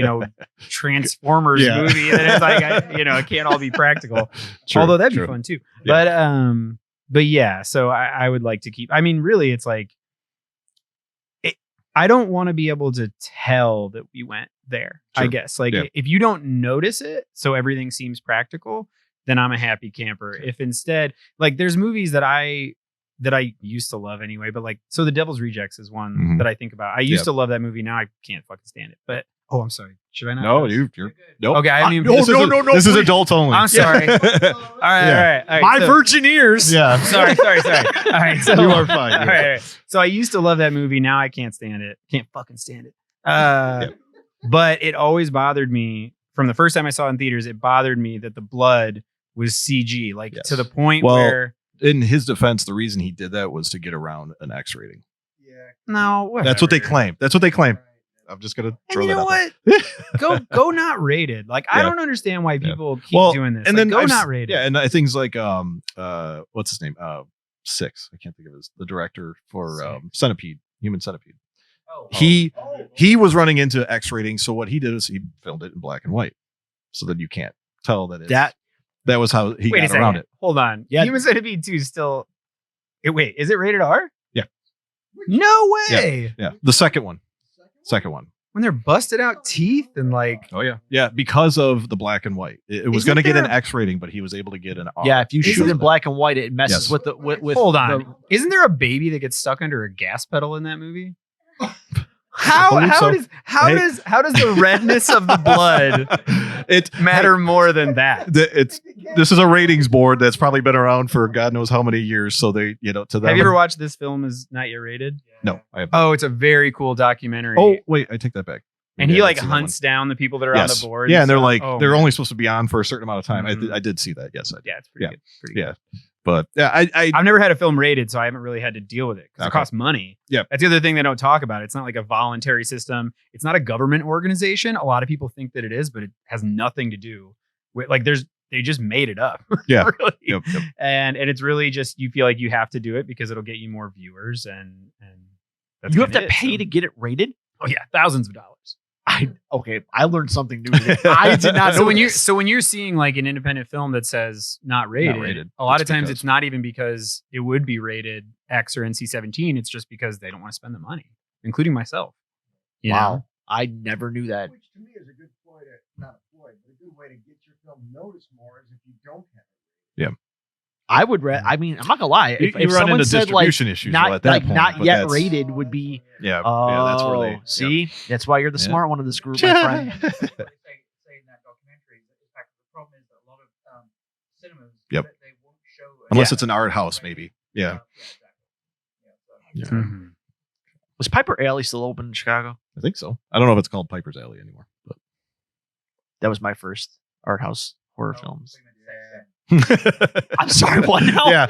Transformers movie, then it's like, it can't all be practical. True, although that'd be fun too. Yeah. But yeah, so I would like to keep, really it's like, I don't want to be able to tell that we went there. Sure. I guess if you don't notice it, so everything seems practical, then I'm a happy camper. If instead, like there's movies that I used to love anyway, but like, so The Devil's Rejects is one that I think about. I used to love that movie. Now I can't fucking stand it. But I'm sorry. Should I not? No, you're nope. Okay, I haven't even. No. This is adult only. I'm sorry. All right. My virgin ears. Yeah. Sorry. All right. So, you are fine. All right. So I used to love that movie. Now I can't stand it. Can't fucking stand it. But it always bothered me from the first time I saw it in theaters. It bothered me that the blood was CG, to the point where. In his defense, the reason he did that was to get around an X rating. Yeah. No, whatever. That's what they claim. I'm just gonna throw that out there. Go not rated. Like I don't understand why people keep doing this. And then go not rated. Yeah, and things like what's his name? Six. I can't think of the director for Centipede, Human Centipede. He was running into X rating, so what he did is he filmed it in black and white, so that you can't tell that it's That was how he Wait a got around second. it. Hold on. Yeah. Human Centipede 2 still. Wait, is it rated R? Yeah. No way. Yeah, the second one. When they're busted out teeth and like. Oh yeah, because of the black and white. It was Isn't going to get there an X rating, but he was able to get an R. Yeah, if you Because shoot of in that. black and white, it messes Yes. with the with. Hold on. the- Isn't there a baby that gets stuck under a gas pedal in that movie? I believe so. How does the redness of the blood it matter more than that? This is a ratings board that's probably been around for God knows how many years. So they, to them. Have you ever watched This Film Is Not Yet Rated? No, I have. Oh, it's a very cool documentary. Oh wait, I take that back. and Maybe he I like didn't see that hunts down the people that are one. on Yes. the board. Yeah, and they're stuff. like Oh, they're man. only supposed to be on for a certain amount of time. Mhm. I did see that. Yes, I did. Yeah, it's pretty Yeah. good. Pretty Yeah. good. But yeah, I've never had a film rated, so I haven't really had to deal with it because it Okay. costs money. Yeah. That's the other thing they don't talk about. It's not like a voluntary system. It's not a government organization. A lot of people think that it is, but it has nothing to do with like they just made it up. Yeah. really. Yep. And it's really just you feel like you have to do it because it'll get you more viewers and that's you have kinda to it, pay so. to get it rated. Oh yeah, thousands of dollars. I learned something new today. I did not know. So when you're seeing like an independent film that says not rated, a lot it's of times because- it's not even because it would be rated X or NC-17. It's just because they don't want to spend the money, including myself. You Wow, know? I never knew that. Which to me is a good ploy to, not a ploy, but a good way to get your film noticed more is if you don't have it. I would. I mean, I'm not gonna lie. You If run someone into said like distribution issues not at that like point, not but yet that's- rated would be. Yeah, Oh, yeah, that's where they see. That's why you're the Yeah. smart one of this group, my friend. Say in that documentary that in fact the problem is that a lot of cinemas Yep. they won't show Unless it's an art house, maybe. Yeah. exactly. Yeah. Mhm. Was Piper Alley still open in Chicago? I think so. I don't know if it's called Piper's Alley anymore, but That was my first art house horror films. Yeah. I'm sorry, what now? yeah,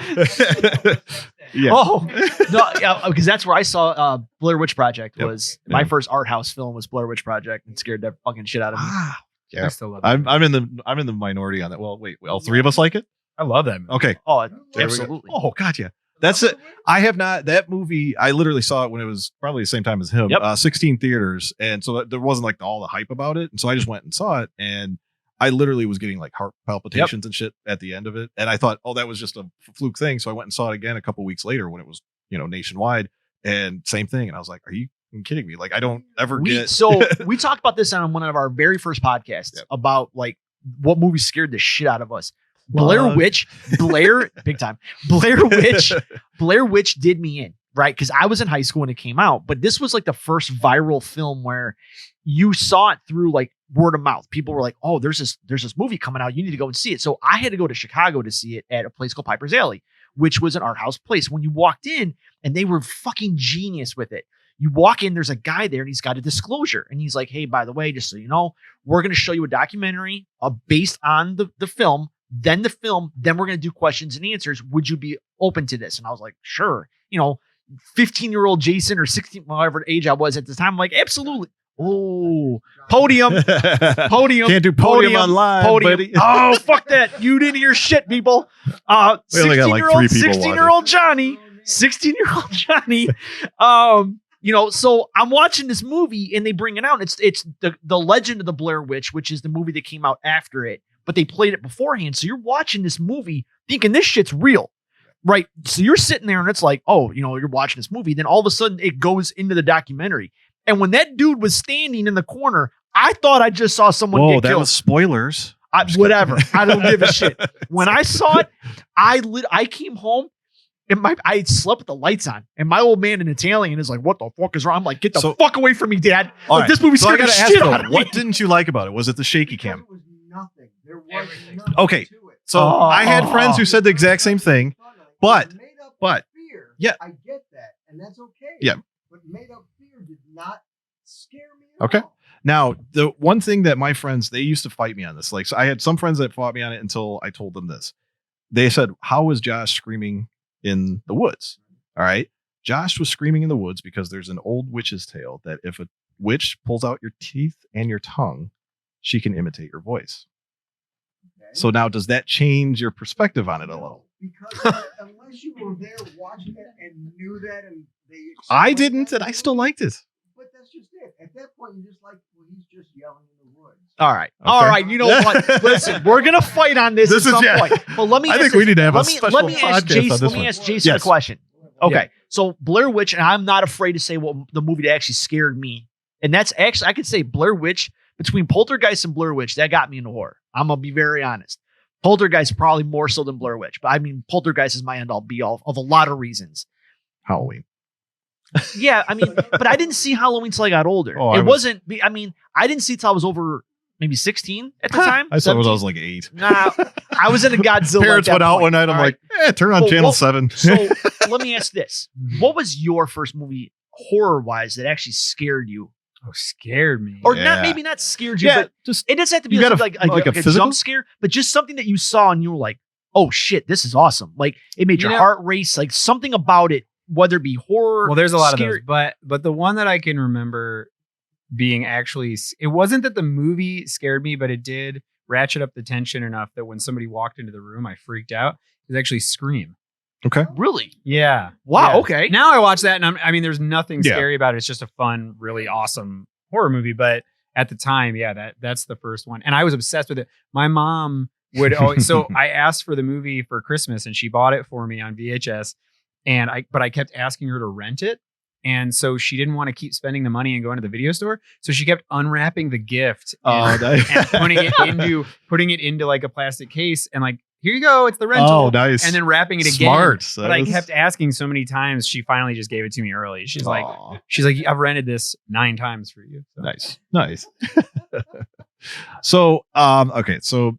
yeah. Oh no, yeah, because that's where I saw Blair Witch Project. Yep. Was my Yeah. first art house film was Blair Witch Project and scared the fucking shit out of me. Yeah. I still love I'm that. in the minority on that. Well, wait, all three of us like it. I love that movie. Okay. Oh, There we go. absolutely. Oh God, yeah. That's it. I have not that movie. I literally saw it when it was probably the same time as him. Yep. 16 theaters, and so there wasn't like all the hype about it. And so I just went and saw it, and I literally was getting like heart palpitations and shit at the end of it. And I thought, oh, that was just a fluke thing. So I went and saw it again a couple weeks later when it was nationwide, and same thing. And I was like, are you kidding me? Like I don't ever get. So we talked about this on one of our very first podcasts Yep. about like what movies scared the shit out of us. Well, Blair, big time. Blair Witch did me in, right? Because I was in high school when it came out, but this was like the first viral film where you saw it through like word of mouth. People were like, "Oh, there's this movie coming out. You need to go and see it." So I had to go to Chicago to see it at a place called Piper's Alley, which was an art house place. When you walked in, and they were fucking genius with it. You walk in, there's a guy there, and he's got a disclosure, and he's like, "Hey, by the way, just so you know, we're going to show you a documentary based on the film." Then then we're going to do questions and answers. Would you be open to this? And I was like, sure. 15-year-old Jason or 16, whatever age I was at the time, I'm like, absolutely. Oh, podium. Can't do podium online, buddy. Oh, fuck that. You didn't hear shit, people. We only got like 3 people 16-year-old Johnny. 16-year-old Johnny. So I'm watching this movie and they bring it out. It's the Legend of the Blair Witch, which is the movie that came out after it, but they played it beforehand. So you're watching this movie thinking this shit's real, right? So you're sitting there and it's like, oh, you're watching this movie. Then all of a sudden it goes into the documentary. And when that dude was standing in the corner, I thought I just saw someone Whoa, get that killed. was spoilers. Whatever. I don't give a shit. When I saw it, I came home and I slept with the lights on. And my old man in Italian is like, what the fuck is wrong? I'm like, get the fuck away from me, Dad. All Like, right. this movie So I scared the gotta ask shit though, out of me. what didn't you like about it? Was it the shaky cam? It was nothing. There was Everything. nothing Okay. to it. So I had friends who said the exact same thing. but- Made up but- fear, yeah. I get that, and that's okay. Yeah. But made up fear did not scare me at Okay. all. Now, the one thing that my friends, they used to fight me on this. Like, so I had some friends that fought me on it until I told them this. They said, how was Josh screaming in the woods? All right. Josh was screaming in the woods because there's an old witch's tale that if a witch pulls out your teeth and your tongue, she can imitate your voice. Okay? So now, does that change your perspective on it a No, little? because unless you were there watching it and knew that, and they I explained didn't, that and I to still you, liked it. But that's just it. At that point, you're just like, well, he's just yelling in the woods. All right. Okay. All right. You know what? Listen, we're going to fight on this at some point. But let me I ask think this- we need to have a let me special ask podcast Jason, on this let me one. ask Jason a Yes. question. Okay. Yeah. So Blair Witch, and I'm not afraid to say what the movie that actually scared me. And that's actually, I could say Blair Witch, between Poltergeist and Blair Witch, that got me into horror. I'm going to be very honest. Poltergeist probably more so than Blair Witch. But I mean, Poltergeist is my end all be all of a lot of reasons. Halloween. Yeah, I mean, but I didn't see Halloween till I got older. Oh, I mean, I didn't see it till I was over maybe 16 at the time. I saw it when I 17. was like 8. Nah, I was in a Godzilla. Parents at that went out point. one night. I'm All like, turn on Well, channel well, 7. So let me ask this: what was your first movie horror-wise that actually scared you, Oh, scared me. or Yeah. not? Maybe not scared you, but just it doesn't have to be You got something a- like like a a physical? jump scare, but just something that you saw and you were like, "Oh shit, this is awesome!" Like it made You your know- heart race. Like something about it, whether it be horror. Well, there's a lot scary- of those, but the one that I can remember being actually, it wasn't that the movie scared me, but it did ratchet up the tension enough that when somebody walked into the room, I freaked out. It was actually Scream. okay. Really? Yeah. Wow. Yeah. Okay. Now I watch that, and I mean, there's nothing Yeah. scary about it. It's just a fun, really awesome horror movie. But at the time, yeah, that's the first one, and I was obsessed with it. My mom would always. So I asked for the movie for Christmas, and she bought it for me on VHS. But I kept asking her to rent it, and so she didn't want to keep spending the money and going to the video store. So she kept unwrapping the gift and putting it into like a plastic case, and like, here you go, it's the rental. Oh, nice. And then wrapping it again. Smart. But I kept asking so many times. She finally just gave it to me early. She's like, I've rented this 9 times for you. So. Nice. So, okay. So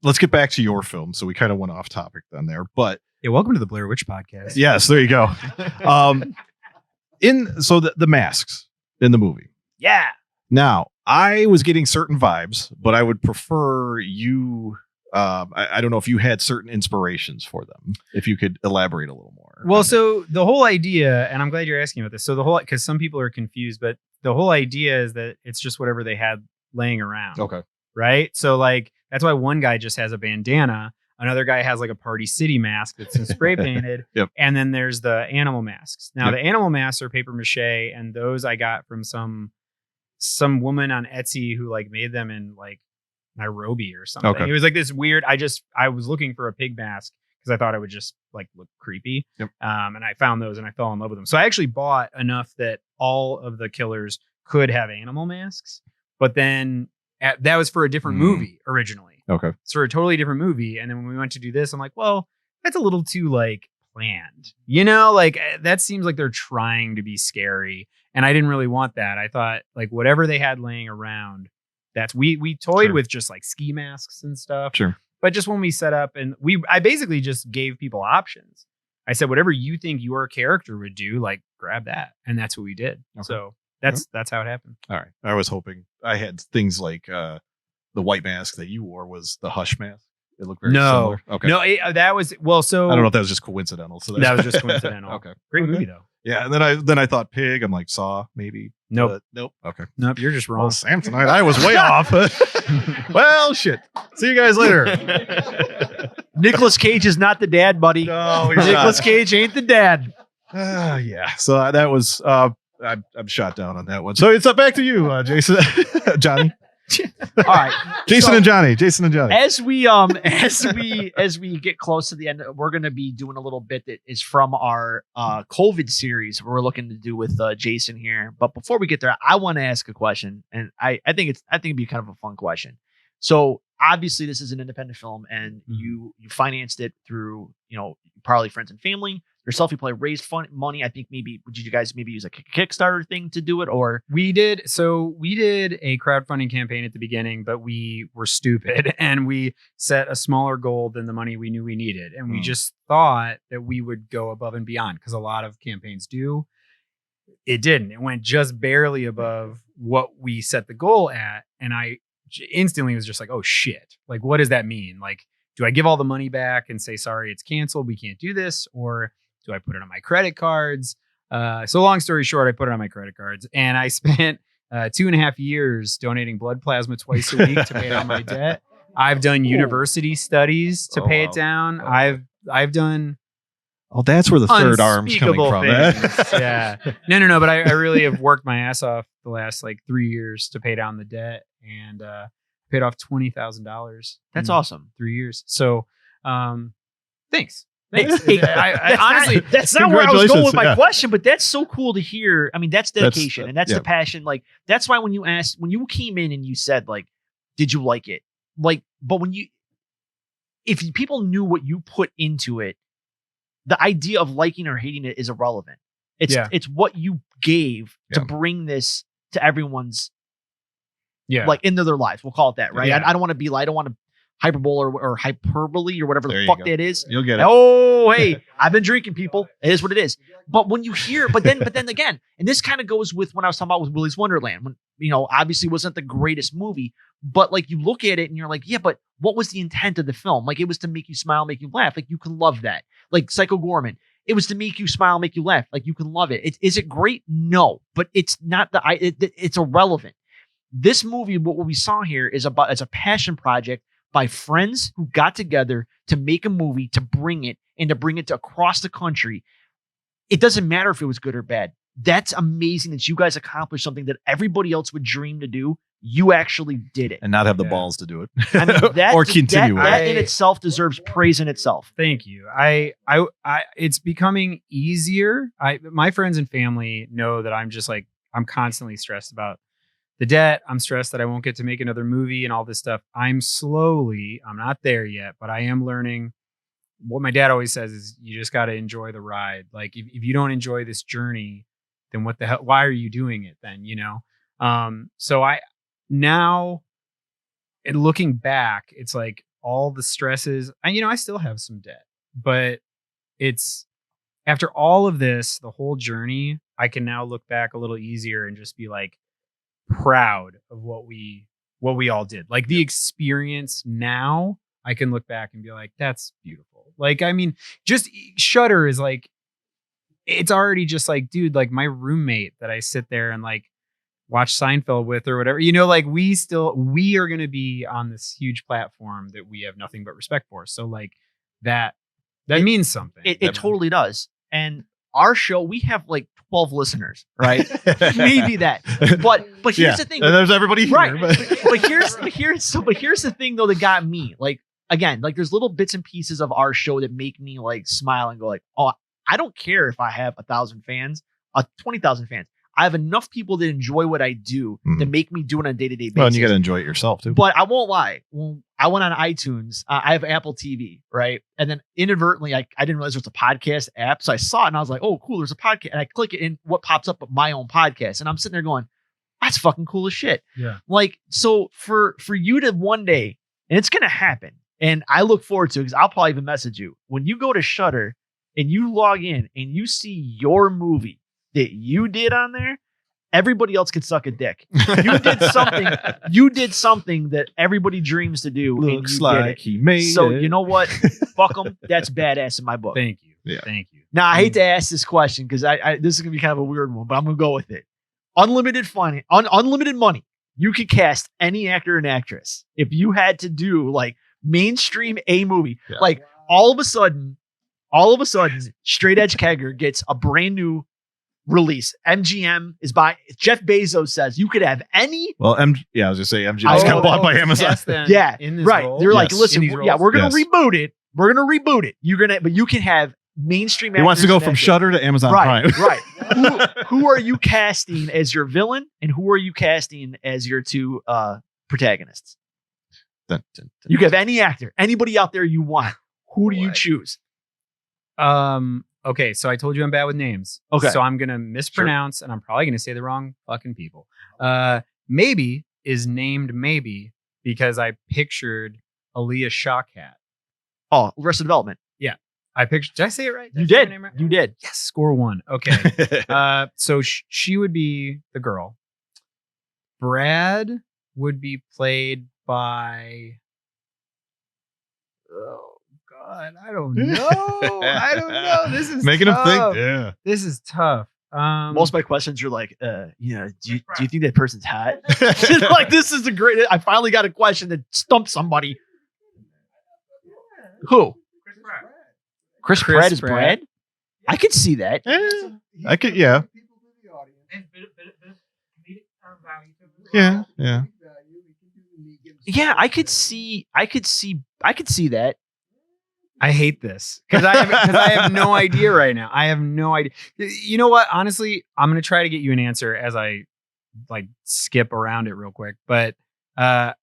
let's get back to your film. So we kind of went off topic then there, but Yeah, welcome to the Blair Witch Podcast. yes, there you go. So the masks in the movie. Yeah. Now, I was getting certain vibes, but I would prefer you. I don't know if you had certain inspirations for them. If you could elaborate a little more. Well, so the whole idea, and I'm glad you're asking about this. So because some people are confused, but the whole idea is that it's just whatever they had laying around. Okay. Right. So like, that's why one guy just has a bandana. Another guy has like a Party City mask that's been spray painted. Yep. And then there's the animal masks. Now Yep. the animal masks are paper mache, and those I got from some woman on Etsy who like made them in like Nairobi or something. Okay. It was like this weird. I was looking for a pig mask because I thought it would just like look creepy. Yep. And I found those and I fell in love with them. So I actually bought enough that all of the killers could have animal masks, but then that was for a different movie originally. Okay. It's for a totally different movie. And then when we went to do this, I'm like, well, that's a little too like planned, like that seems like they're trying to be scary. And I didn't really want that. I thought like whatever they had laying around, we toyed Sure. with just like ski masks and stuff. Sure. But just when we set up and I basically just gave people options. I said, whatever you think your character would do, like grab that. And that's what we did. Okay. So that's how it happened. All right. I was hoping I had things like the white mask that you wore was the Hush mask. It looked very similar. Okay. No, that was, well, so I don't know if that was just coincidental. So that was just coincidental. Okay. Great Okay. movie though. Yeah. And then I thought Pig. I'm like Saw maybe. Nope. But nope. Okay. Nope. You're just wrong. Well, Samsonite. I was way off. Well, shit. See you guys later. Nicolas Cage is not the dad, buddy. No, he's Nicolas not. Cage ain't the dad. Yeah. So that was I'm shot down on that one. So it's back to you, Jason, Johnny, All right. Jason So- and Johnny. As we get close to the end, we're going to be doing a little bit that is from our COVID series we're looking to do with Jason here. But before we get there, I want to ask a question, and I think it'd be kind of a fun question. So obviously, this is an independent film, and you financed it through probably friends and family. Yourself, you probably raised money. I think maybe did you guys maybe use a Kickstarter thing to do it, or We did a crowdfunding campaign at the beginning, but we were stupid and we set a smaller goal than the money we knew we needed. And we just thought that we would go above and beyond because a lot of campaigns do. It didn't. It went just barely above what we set the goal at. And I instantly was just like, oh shit. Like, what does that mean? Like, do I give all the money back and say, sorry, it's canceled, we can't do this? Or do I put it on my credit cards? So long story short, I put it on my credit cards, and I spent 2.5 years donating blood plasma twice a week to pay down my debt. I've done university studies to pay it down. I've done Oh, that's where the third arm's coming unspeakable from. eh? things. Yeah. No. But I really have worked my ass off the last like 3 years to pay down the debt. And paid off $20,000. That's in awesome. 3 years. So, thanks. Hey, I honestly, that's not where I was going with my yeah. question, but that's so cool to hear. I mean, that's dedication and that's yeah. the passion. Like, that's why when you came in and you said, like, did you like it? Like, but if people knew what you put into it, the idea of liking or hating it is irrelevant. It's what you gave to bring this to everyone's, like, into their lives. We'll call it that, right? Yeah. I don't want to be like, I don't want to hyperbole or hyperbole or whatever There the you fuck go. that is. You'll get it. Oh, hey, I've been drinking, people. It is what it is. But when you hear, but then again, and this kind of goes with when I was talking about with Willy's Wonderland, when, obviously wasn't the greatest movie, but like you look at it and you're like, yeah, but what was the intent of the film? Like, it was to make you smile, make you laugh. Like, you can love that. Like Psycho Gorman, it was to make you smile, make you laugh. Like, you can love it. Is it great? No, but it's not it's irrelevant. This movie, what we saw here is it's a passion project by friends who got together to make a movie, to bring it to across the country. It doesn't matter if it was good or bad. That's amazing that you guys accomplished something that everybody else would dream to do. You actually did it. And not have the balls to do it. I mean, or continue that it. in itself deserves praise in itself. Thank you. I it's becoming easier. My friends and family know that I'm just like, I'm constantly stressed about the debt. I'm stressed that I won't get to make another movie and all this stuff. I'm not there yet, but I am learning. What my dad always says is, you just got to enjoy the ride. Like, if you don't enjoy this journey, then what the hell, why are you doing it then? So now, and looking back, it's like all the stresses, and I still have some debt, but it's after all of this, the whole journey, I can now look back a little easier and just be like, proud of what we all did. Like, the experience now, I can look back and be like, that's beautiful. Like, I mean, just Shudder is like, it's already just like, dude, like my roommate that I sit there and like watch Seinfeld with or whatever, like we are going to be on this huge platform that we have nothing but respect for. So like that means something. It totally does. And our show, we have like 12 listeners, right? Maybe that. But here's the thing. And there's everybody here. Right. But here's the thing though that got me. Like, again, like there's little bits and pieces of our show that make me like smile and go like, oh, I don't care if I have 1,000 fans, 20,000 fans. I have enough people that enjoy what I do to make me do it on a day-to-day basis. Well, and you got to enjoy it yourself too. But I won't lie. When I went on iTunes, I have Apple TV, right? And then inadvertently, I didn't realize there was a podcast app. So I saw it and I was like, oh, cool, there's a podcast. And I click it and what pops up but my own podcast. And I'm sitting there going, that's fucking cool as shit. Yeah. Like, so for you to one day, and it's going to happen, and I look forward to it because I'll probably even message you. When you go to Shudder and you log in and you see your movie that you did on there, everybody else can suck a dick. You did something that everybody dreams to do. Looks and you like did it. he made So it. you know what? Fuck them. That's badass in my book. Thank you. Yeah. Thank you. Now I hate to ask this question because I this is gonna be kind of a weird one, but I'm gonna go with it. Unlimited money. You could cast any actor and actress. If you had to do like mainstream A movie, like all of a sudden, Straight Edge Kegger gets a brand new release. MGM is buying. Jeff Bezos says you could have any. Well, I was gonna say MGM got bought by Amazon. In this right. role? They're like, Yes. listen, In these yeah, roles? we're gonna Yes. reboot it. But you can have mainstream. He wants to actors go and from actors. Shudder to Amazon Right, Prime. right. Who are you casting as your villain, and who are you casting as your two protagonists? Dun, dun, dun. You can have any actor, anybody out there you want. Who do you Boy. choose? Okay, so I told you I'm bad with names. Okay. So I'm gonna mispronounce and I'm probably gonna say the wrong fucking people. Maybe is named Maybe because I pictured Aaliyah Shawkat. Oh, Arrested Development. Did I say it right? You I say her did. name right? You did. Yes, score 1. Okay. So she would be the girl. Brad would be played by. Oh God, I don't know. This is Making him tough. think. Yeah. This is tough. Most of my questions are like, do you think that person's hot? Like, this is the great. I finally got a question that stumped somebody. Who? Chris Pratt is Brad? I could see that. I could. Yeah. And bit of comedic value to it. Yeah. Yeah. Yeah, I could see that. I hate this because I have no idea right now. I have no idea. You know what? Honestly, I'm going to try to get you an answer as I like skip around it real quick. But I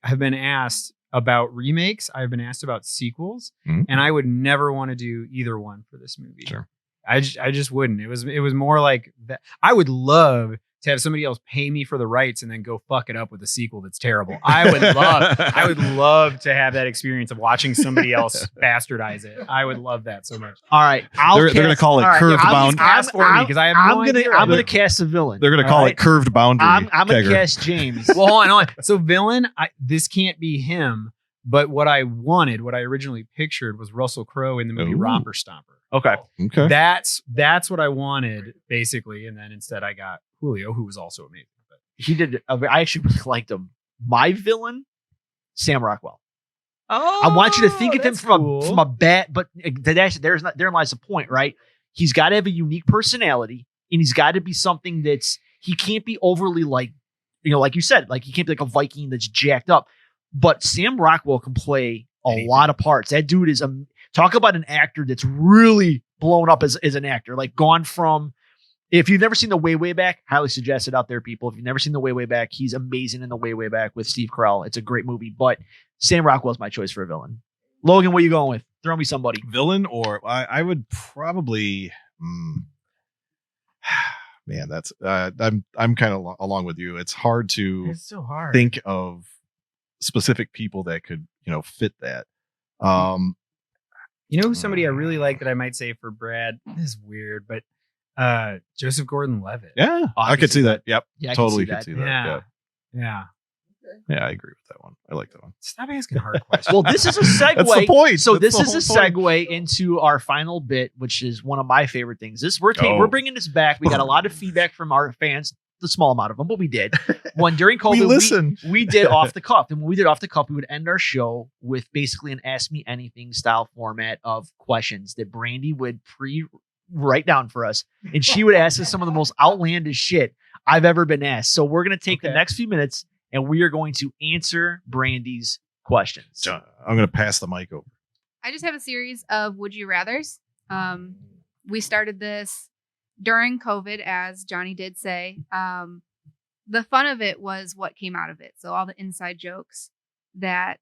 have been asked about remakes. I've been asked about sequels, and I would never want to do either one for this movie. Sure. I just wouldn't. It was more like that. I would love to have somebody else pay me for the rights and then go fuck it up with a sequel that's terrible. I would love to have that experience of watching somebody else bastardize it. I would love that so much. All right, They're going to call it curved boundary. Cast for me because I have no idea. I'm gonna cast a villain. They're going to call it curved boundary. I'm gonna Kegger. cast James. Well, hold on. So villain, this can't be him. But what I originally pictured was Russell Crowe in the movie Ooh. Romper Stomper. Okay. Okay. That's what I wanted basically, and then instead I got Julio, who was also amazing. But He did. I actually really liked him. My villain, Sam Rockwell. I want you to think of him from a bad, but therein lies the point, right? He's got to have a unique personality, and he's got to be something he can't be overly like you said, like he can't be like a Viking that's jacked up. But Sam Rockwell can play a lot of parts. That dude is talk about an actor that's really blown up as an actor. Like gone from, if you've never seen The Way, Way Back, highly suggest it out there, people. If you've never seen The Way, Way Back, he's amazing in The Way, Way Back with Steve Carell. It's a great movie. But Sam Rockwell's my choice for a villain. Logan, what are you going with? Throw me somebody. Villain, or I would probably. Man, that's I'm kind of along with you. It's hard to it's so hard. think of specific people that could fit that. You know who somebody I really like that I might say for Brad? This is weird, but Joseph Gordon-Levitt. Yeah, I could see that. Yep, Yeah, I totally can could see see that. Yeah. Yeah, I agree with that one. I like that one. Stop asking hard questions. Well, this is a segue. That's the point. So That's this the is a whole point. segue into our final bit, which is one of my favorite things. We're bringing this back. We got a lot of feedback from our fans, the small amount of them, but we did. When during COVID, We listen. we did off the cuff, and when we did off the cuff, we would end our show with basically an Ask Me Anything style format of questions that Brandy would write down for us, and she would ask us some of the most outlandish shit I've ever been asked. So we're gonna take the next few minutes, and we are going to answer Brandy's questions. I'm going to pass the mic over. I just have a series of Would You Rathers. We started this during COVID, as Johnny did say. The fun of it was what came out of it. So all the inside jokes that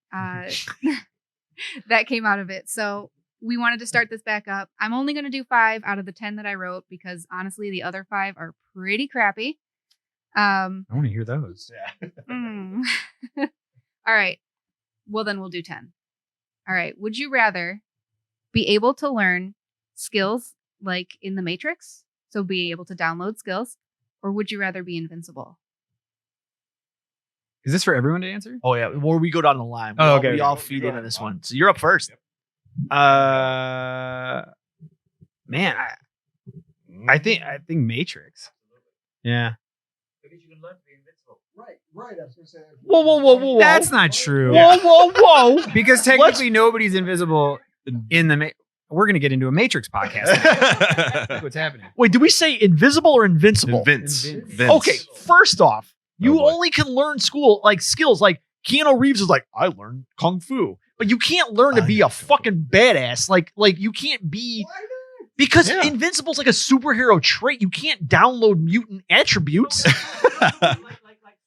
that came out of it. So we wanted to start this back up. I'm only going to do 5 out of the 10 that I wrote because honestly, the other 5 are pretty crappy. I want to hear those. All right. Well, then we'll do 10. All right. Would you rather be able to learn skills like in the Matrix? So being able to download skills, or would you rather be invincible? Is this for everyone to answer? Oh yeah, or we go down the line. We all feed into this one. So you're up first. Man, I think Matrix. Yeah. Because you can learn to be invincible. Right. I was gonna say. Whoa. That's not true. Whoa. Because technically nobody's invisible in the we're going to get into a Matrix podcast. That's what's happening. Wait, did we say invisible or invincible? Vince. Okay, first off, you boy. only can learn skills like Keanu Reeves is like, I learned Kung Fu. But you can't learn to be a fucking badass. Like you can't be, because invincible's like a superhero trait. You can't download mutant attributes. like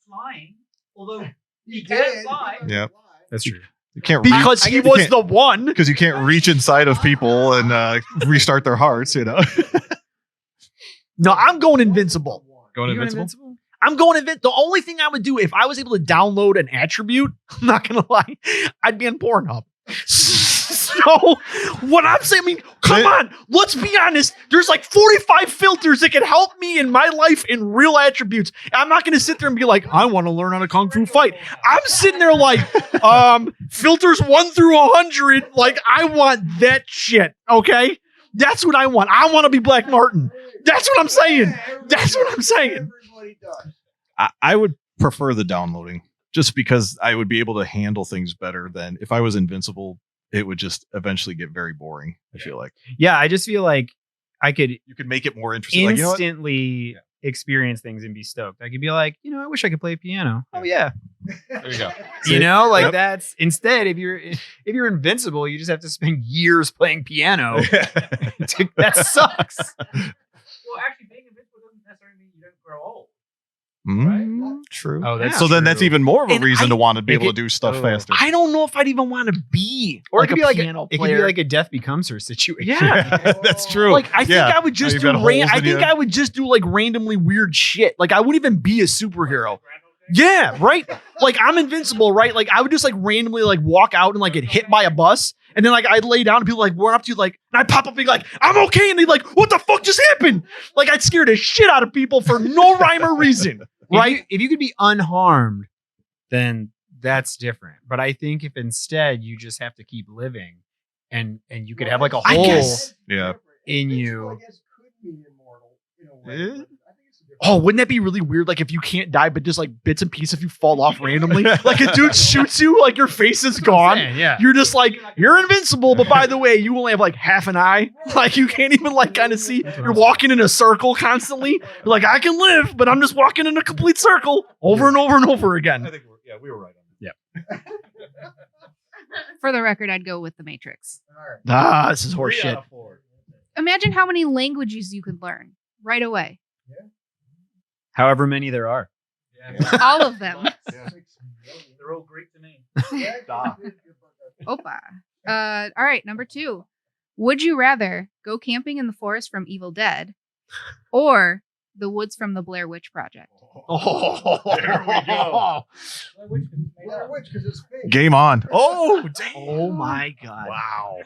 flying, although he can fly. Yeah, That's true. you can't Because he was the one. because you can't reach inside of people and restart their hearts. No, I'm going invincible. Going invincible. I'm going invincible. The only thing I would do if I was able to download an attribute, I'm not going to lie, I'd be on Pornhub. So what I'm saying, come on, let's be honest. There's like 45 filters that can help me in my life in real attributes. I'm not going to sit there and be like, I want to learn how to Kung Fu fight. I'm sitting there like, filters 1 through 100. Like, I want that shit. Okay. That's what I want. I want to be Black Martin. That's what I'm saying. Everybody does. I would prefer the downloading just because I would be able to handle things better than if I was invincible. It would just eventually get very boring. I feel like. Yeah, I just feel like you could make it more interesting. instantly experience things and be stoked. I could be like, I wish I could play piano. Oh yeah. There you go. Like that's instead if you're invincible, you just have to spend years playing piano. That sucks. Well, actually, being invincible doesn't necessarily mean you don't grow old. True. Oh, that's so then true. that's even more of a And reason to want to be it able to could- do stuff oh. faster. I don't know if I'd even want to be Or like it could a be like piano it could player. be like a death becomes her situation. Yeah. That's true. Like I think Yeah. I would just You've do got holes I in think you. I would just do like randomly weird shit. Like I wouldn't even be a superhero. Yeah, right? Like I'm invincible, right? Like I would just like randomly like walk out and like get hit by a bus. And then like I'd lay down and people like run up to you like, and I'd pop up and be like, I'm okay. And they'd like, what the fuck just happened? Like I'd scare the shit out of people for no rhyme or reason. Right? If you could be unharmed, then that's different. But I think if instead you just have to keep living and you could have like a I hole guess- Yeah. in Invincible, you. I guess, could be immortal in a way. Eh? but I think it's a different- Oh, wouldn't that be really weird? Like if you can't die, but just like bits and pieces if you fall off randomly. Like a dude shoots you, like your face is gone. Yeah. You're just like, you're invincible, but by the way, you only have like half an eye. Like you can't even like kind of see. You're walking in a circle constantly. You're like, I can live, but I'm just walking in a complete circle over and over and over again. think we were right on that. For the record, I'd go with the Matrix. All right. Ah, this is horseshit. Imagine how many languages you could learn right away. However many there are. All of them. 6 million. They're all Greek to me. Yeah. Opa. All right, number 2. Would you rather go camping in the forest from Evil Dead or the woods from the Blair Witch Project? Oh, There we go. Well, which, 'cause it's fake. Game on. Oh, damn. Oh my god. Wow.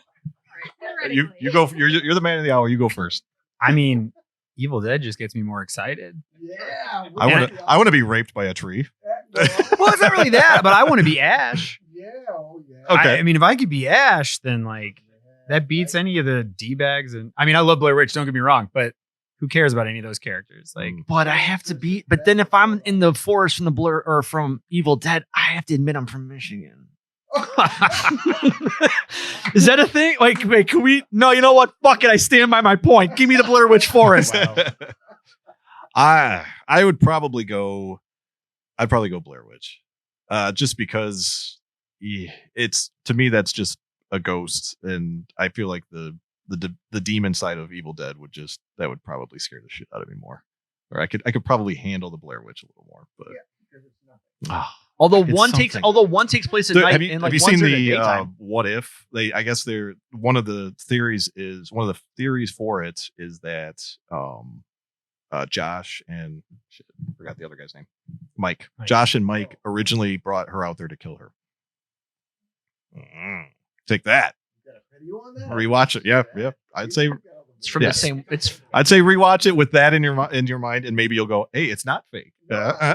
Theoretically. You go. You're the man of the hour. You go first. I mean, Evil Dead just gets me more excited. Yeah. I want to be raped by a tree. Well, it's not really that, but I want to be Ash. Yeah. Oh, yeah. Okay. I mean, if I could be Ash, then like that beats any of the D-bags. And I mean, I love Blair Witch, don't get me wrong, but who cares about any of those characters? Like, But I have to be. But then if I'm in the forest from the Blur or from Evil Dead, I have to admit I'm from Michigan. Is that a thing? Like, wait, can we? No, you know what? Fuck it. I stand by my point. Give me the Blair Witch Forest. I would probably go. I'd probably go Blair Witch, just because it's, to me, that's just a ghost, and I feel like the demon side of Evil Dead would probably scare the shit out of me more. Or I could probably handle the Blair Witch a little more, but Because it's nothing. Although It's one takes place at So night. have you, and have like you one's seen in the the daytime. what if I guess they're one of the theories for it is that Josh and shit, I forgot the other guy's name, Mike. Josh and Mike originally brought her out there to kill her. Take that, You got a video on that? rewatch it. Yeah. I'd say It's from Yes. the same. It's rewatch it with that in your mind, and maybe you'll go, hey, it's not fake,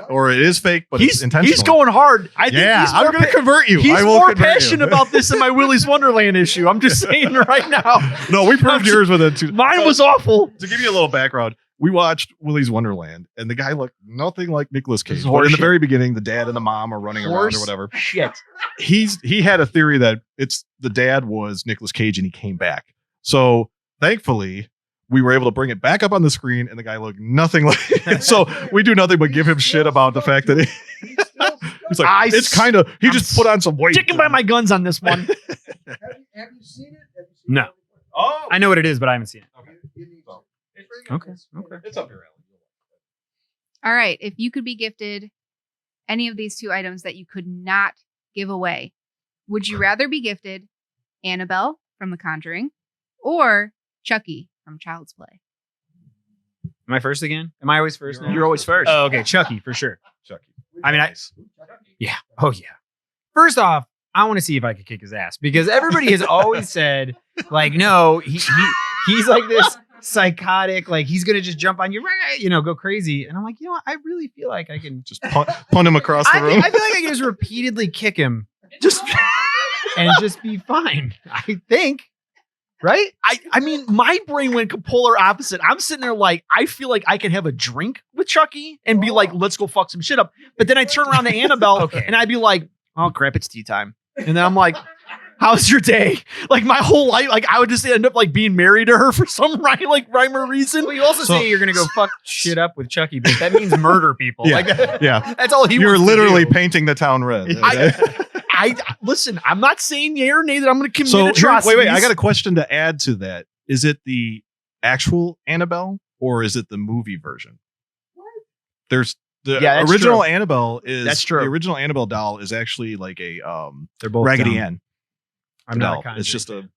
or it is fake, but it's intentional. he's going hard. I think Yeah, he's I'm more going to convert you. He's I will more convert you. passionate about this than my Willy's Wonderland issue. I'm just saying right now. No, we proved yours with it too. Mine was awful. To give you a little background, we watched Willy's Wonderland, and the guy looked nothing like Nicolas Cage. This is But in the horseshit. very beginning, the dad and the mom are running around Horse or whatever. Shit. He had a theory that the dad was Nicolas Cage and he came back. So thankfully, we were able to bring it back up on the screen, and the guy looked nothing like. So we do nothing but give him shit about the fact that he's like, it's kind of. He I'm just put on some weight. Sticking by my guns on this one. Have you seen it? Have you seen No. it? Oh, I know what it is, but I haven't seen it. You need to. Okay. it's up your alley. All right. If you could be gifted any of these 2 items that you could not give away, would you rather be gifted Annabelle from The Conjuring or Chucky from Child's Play? Am I first again? Am I always first now? You're always first. Oh, okay. Chucky for sure. Chucky. I mean, yeah. Oh, yeah. First off, I want to see if I could kick his ass because everybody has always said, like, no, he's like this psychotic, like he's gonna just jump on you, go crazy. And I'm like, what? I really feel like I can Just punt him across the I room. feel like I can just repeatedly kick him, and just be fine. I think, right? I mean, my brain went polar opposite. I'm sitting there like, I feel like I could have a drink with Chucky and be like, let's go fuck some shit up. But then I turn around to Annabelle Okay. and I'd be like, oh crap, it's tea time. And then I'm like, how's your day? Like my whole life, like I would just end up like being married to her for some rhyme or reason. Well, you also So- say you're gonna go fuck shit up with Chucky, but that means murder people. Yeah. Like, Yeah. that's all he You're wants to literally do. painting the town red. I listen, I'm not saying yea or nay that I'm going to commit So here, atrocities. wait, I got a question to add to that. Is it the actual Annabelle or is it the movie version? There's the Yeah, that's original true. Annabelle is That's true. The original Annabelle doll is actually like a They're both Raggedy dumb. Ann I'm not a doll. Conjuring It's just a fan.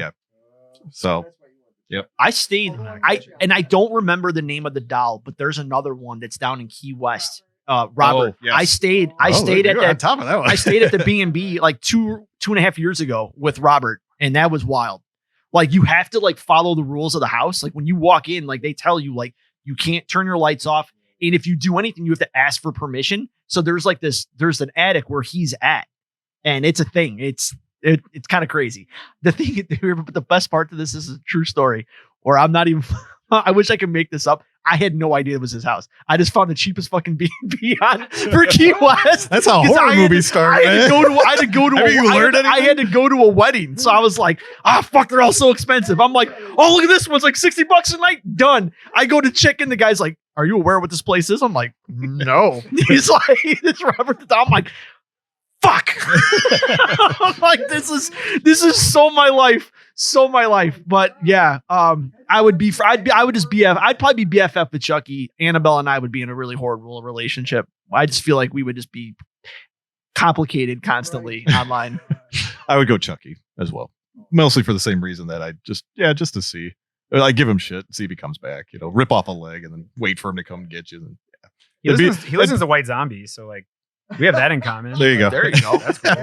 yeah. so I stayed. I don't remember the name of the doll, but there's another one that's down in Key West. Robert, Oh, yes. I stayed Oh, at you're on that. top of that one. I stayed at the B&B like 2.5 years ago with Robert, and that was wild. Like you have to like follow the rules of the house. Like when you walk in, like they tell you like you can't turn your lights off, and if you do anything, you have to ask for permission. So there's an attic where he's at, and it's a thing. It's kind of crazy. The best part to this is a true story, or I'm not even. I wish I could make this up. I had no idea it was his house. I just found the cheapest fucking B&B on for Key West. That's how 'Cause horror I had movies to- start. I had to go to Have you learned I had to go to a wedding. So I was like, fuck, they're all so expensive. I'm like, oh, look at this one's like $60 a night. Done. I go to check in. The guy's like, are you aware what this place is? I'm like, no. He's like, it's Robert the Doll. I'm like, fuck. I'm like, this is so my life. So my life. But yeah, I would be I'd probably be BFF with Chucky. Annabelle and I would be in a really horrible relationship. I just feel like we would just be complicated constantly online. I would go Chucky as well, mostly for the same reason that I just to see. I give him shit, see if he comes back. Rip off a leg and then wait for him to come get you. And, He listens to White Zombie, so like we have that in common. There you go. There you go. That's cool.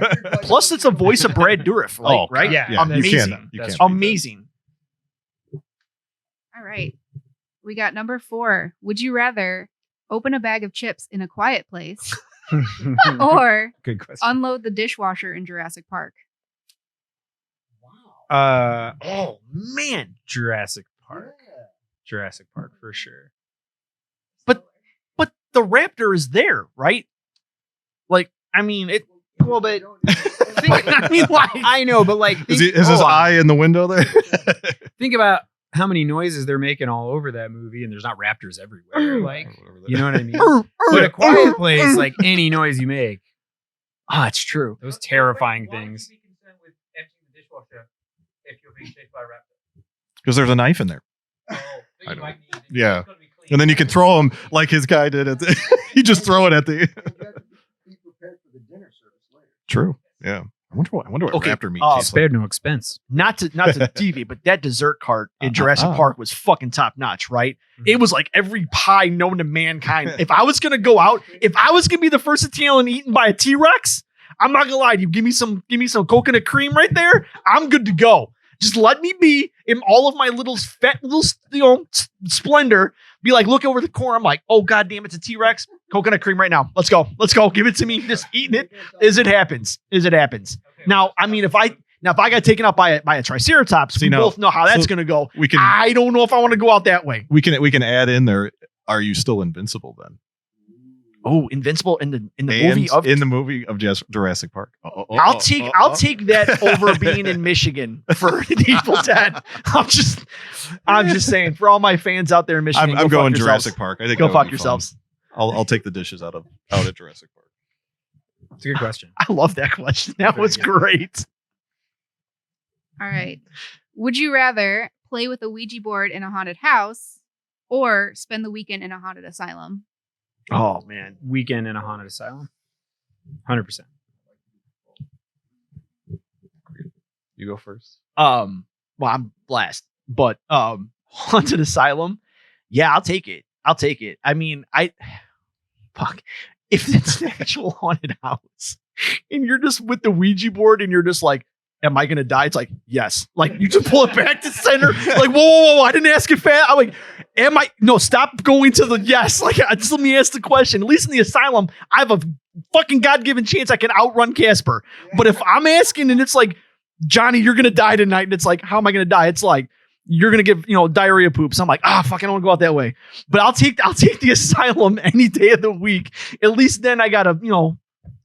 Plus, it's a voice of Brad Dourif, like, Oh, right? yeah, yeah, amazing. You That's can't beat Amazing. All right. We got number 4. Would you rather open a bag of chips in a quiet place or Good question. unload the dishwasher in Jurassic Park? Oh man, Jurassic Park. Jurassic Park for sure. but the raptor is there, right? Like, I mean, it. Well, but I mean, like, I know, but like, Is his eye in the window there? think about how many noises they're making all over that movie, and there's not raptors everywhere. Like, you know what I mean? But a quiet place, like any noise you make, it's true. those terrifying Why would things. you be concerned with emptying the dishwasher if you're being chased by a raptor? Because there's a knife in there. Oh, I you know. might need it. Yeah. It's gotta be clean. And then you can throw him like his guy did. You just throw it at the. Be prepared for the dinner service later. True. Yeah. I wonder what Okay, raptor meat tastes like. Spared no expense. Not to deviate, but that dessert cart in Jurassic Park was fucking top notch, right? It was like every pie known to mankind. If I was gonna go out, if I was gonna be the first Italian eaten by a T-Rex, I'm not gonna lie to you. Give me some coconut cream right there. I'm good to go. Just let me be in all of my little fat little splendor. Be like, look over the corner. I'm like, oh god damn, it's a T-Rex. Coconut cream right now. Let's go. Give it to me. Just eating it as it happens. Okay. Now, I mean, if I got taken out by a Triceratops, we both know how that's so gonna go. We can I don't know if I want to go out that way. we can add in there. Are you still invincible then? Oh, Invincible in the And movie of Jurassic Park. I'll take that over being in Michigan for Evil Dead. I'm just saying for all my fans out there in Michigan. I'm go going fuck yourselves. Jurassic Park. I think Go that would fuck be yourselves. fun. I'll take the dishes out at Jurassic Park. It's a good question. I love that question. That was great. All right. Would you rather play with a Ouija board in a haunted house or spend the weekend in a haunted asylum? Oh man. Weekend in a haunted asylum. 100%. You go first. Well, I'm last, but haunted asylum. Yeah, I'll take it. I mean, fuck. If it's an actual haunted house and you're just with the Ouija board and you're just like, am I gonna die? It's like, yes. Like you just pull it back to center. Like, whoa. I didn't ask it fast. I'm like, no, stop going to the yes. Like, just let me ask the question. At least in the asylum, I have a fucking God-given chance I can outrun Casper. But if I'm asking and it's like, Johnny, you're gonna die tonight, and it's like, how am I gonna die? It's like, you're gonna give diarrhea poops. I'm like, fuck, I don't want to go out that way. But I'll take the asylum any day of the week. At least then I got a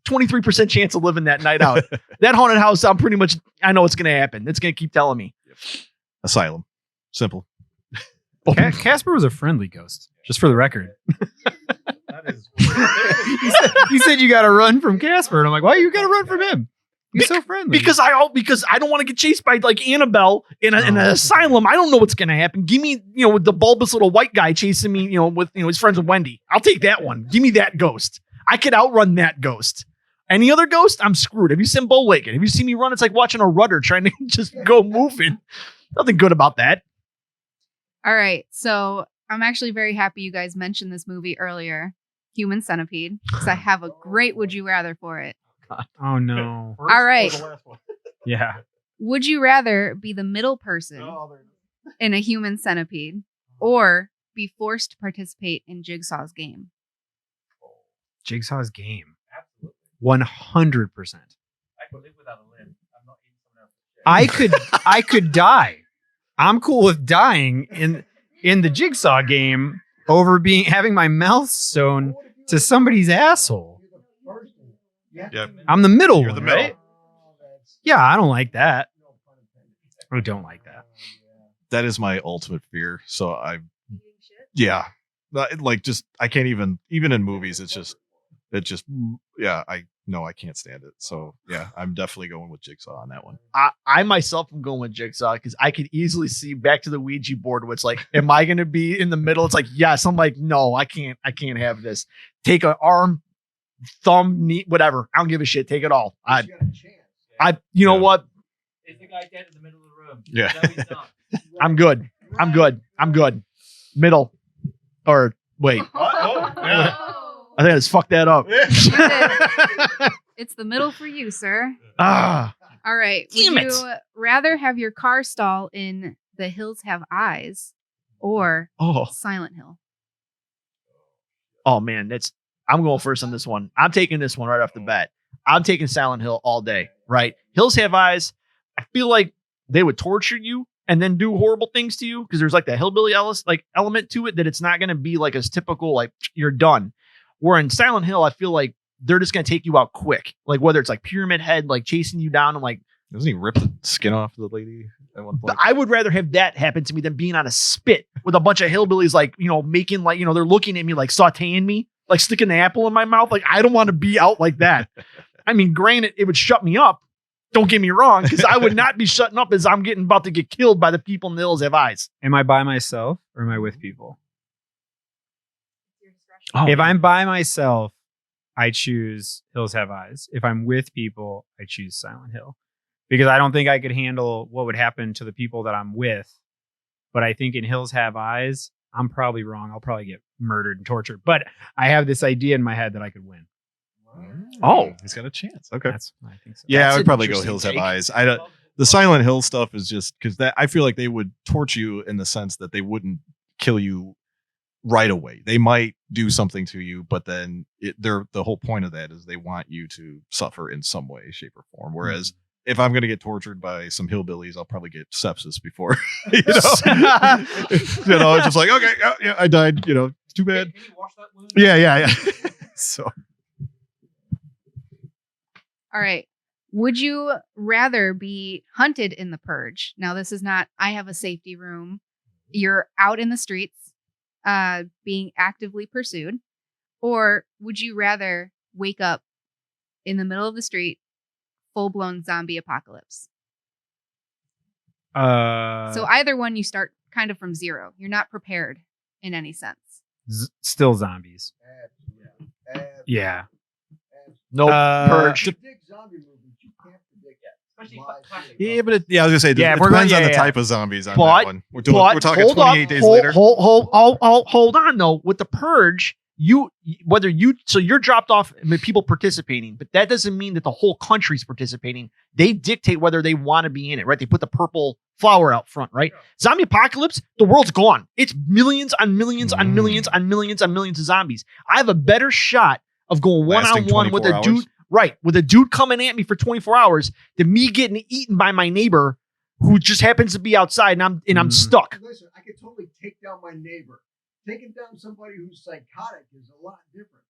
23% chance of living that night out. That haunted house, I know what's going to happen. It's going to keep telling me. Asylum. Simple. Casper was a friendly ghost, just for the record. That is. You said you got to run from Casper, and I'm like, why you got to run from him? He's so friendly. Because I don't want to get chased by like Annabelle in an asylum. I don't know what's going to happen. Give me, with the bulbous little white guy chasing me, with his friends with Wendy. I'll take that one. Give me that ghost. I could outrun that ghost. Any other ghost, I'm screwed. Have you seen Bo Lincoln? Have you seen me run? It's like watching a rudder trying to just go moving. Nothing good about that. All right. So I'm actually very happy you guys mentioned this movie earlier, Human Centipede, because I have a great would you rather for it. Oh, no. All right. Yeah. Would you rather be the middle person in a human centipede or be forced to participate in Jigsaw's game? Jigsaw's game. Absolutely. 100%. I could live without a limb. I'm not eating someone else's shit. I could die. I'm cool with dying in the Jigsaw game over having my mouth sewn to somebody's asshole. Yep. I'm the middle You're one, the middle. right? Yeah, I don't like that. I don't like that. That is my ultimate fear. So yeah, like just I can't even in movies. I can't stand it. So yeah, I'm definitely going with Jigsaw on that one. I myself am going with Jigsaw because I could easily see back to the Ouija board where it's like, am I going to be in the middle? It's like, yes. I'm like, no, I can't have this. Take an arm, thumb, knee, whatever. I don't give a shit. Take it all. You know what? Is the guy dead in the middle of the room? Yeah. No, he's not. I'm good. Middle. Or wait. I think I just fucked that up. It's the middle for you, sir. Ah. All right. Damn Would it. you rather have your car stall in The Hills Have Eyes or Silent Hill? Oh man, I'm going first on this one. I'm taking this one right off the bat. I'm taking Silent Hill all day, right? Hills Have Eyes. I feel like they would torture you and then do horrible things to you because there's like that hillbilly element to it that it's not going to be like as typical, like you're done. Where in Silent Hill, I feel like they're just going to take you out quick. Like whether it's like Pyramid Head, like chasing you down and like. Doesn't he rip the skin off the lady at one point? I would rather have that happen to me than being on a spit with a bunch of hillbillies, like, making like, they're looking at me, like sauteing me, like sticking the apple in my mouth. Like, I don't want to be out like that. I mean, granted, it would shut me up. Don't get me wrong, because I would not be shutting up as I'm about to get killed by the people in the Hills Have Eyes. Am I by myself or am I with people? Oh, If I'm by myself, I choose Hills Have Eyes. If I'm with people, I choose Silent Hill. Because I don't think I could handle what would happen to the people that I'm with. But I think in Hills Have Eyes, I'm probably wrong. I'll probably get murdered and tortured. But I have this idea in my head that I could win. Oh, he's got a chance. Okay. I think so. Yeah, That's I would an probably go interesting Hills Have take. Eyes. The Silent Hill stuff is just because that I feel like they would torture you in the sense that they wouldn't kill you right away. They might do something to you, but then the whole point of that is they want you to suffer in some way, shape, or form. Whereas if I'm going to get tortured by some hillbillies, I'll probably get sepsis before. It's just like, okay, yeah, I died. Too bad. Can you wash that wound? Yeah. So. All right. Would you rather be hunted in The Purge? Now, this is not, I have a safety room. You're out in the streets being actively pursued. Or would you rather wake up in the middle of the street, full-blown zombie apocalypse? So either one, you start kind of from zero. You're not prepared in any sense. Still zombies. Yeah. no Purge. Predict zombie movies. You can't predict Especially live classic. Yeah, but I was gonna say, Yeah, it we're depends going- on the yeah. type of zombies on But- that one. We're talking hold 28 up, days hold, later. Hold on though. With the Purge, so you're dropped off with people participating, but that doesn't mean that the whole country's participating. They dictate whether they want to be in it, right? They put the purple flower out front, right? Zombie apocalypse, the world's gone. It's millions on millions on millions on millions on millions of zombies. I have a better shot of going Lasting one-on-one with a 24 dude, hours? right? With a dude coming at me for 24 hours than me getting eaten by my neighbor who just happens to be outside and I'm stuck. Listen, I could totally take down my neighbor. Taking down somebody who's psychotic is a lot different.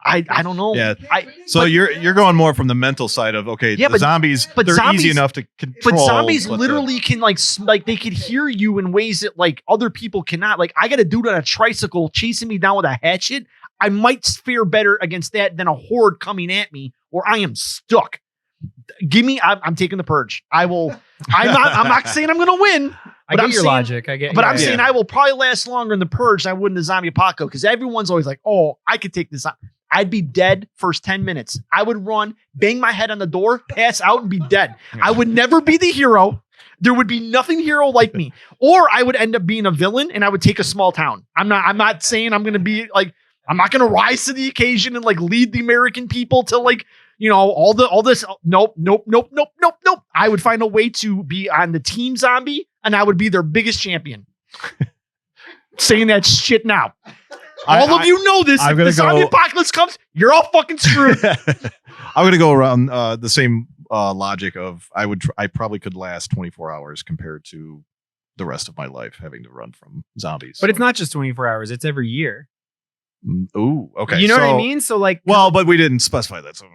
I don't know. Yeah. I So you're going more from the mental side of okay, Yeah, the but- zombies, but they're zombies- easy enough to control. But zombies but literally can like they could hear you in ways that like other people cannot. Like I got a dude on a tricycle chasing me down with a hatchet. I might fare better against that than a horde coming at me, or I am stuck. Give me. I'm taking the purge. I will. I'm not saying I'm going to win. I But get I'm your saying- logic. I get. But yeah, I'm yeah. saying I will probably last longer in the purge than I would in the zombie apocalypse because everyone's always like, "Oh, I could take this." I'd be dead first 10 minutes. I would run, bang my head on the door, pass out, and be dead. I would never be the hero. There would be nothing hero like me. Or I would end up being a villain and I would take a small town. I'm not saying I'm gonna be like, I'm not gonna rise to the occasion and like lead the American people to like, all this. Nope. I would find a way to be on the team zombie and I would be their biggest champion. Saying that shit now. All of you know this. I'm If gonna the zombie go- apocalypse comes, you're all fucking screwed. I'm going to go around the same logic of I probably could last 24 hours compared to the rest of my life having to run from zombies. But it's not just 24 hours. It's every year. Ooh, okay. You know what I so- mean? So like, Well, but we didn't specify that. So.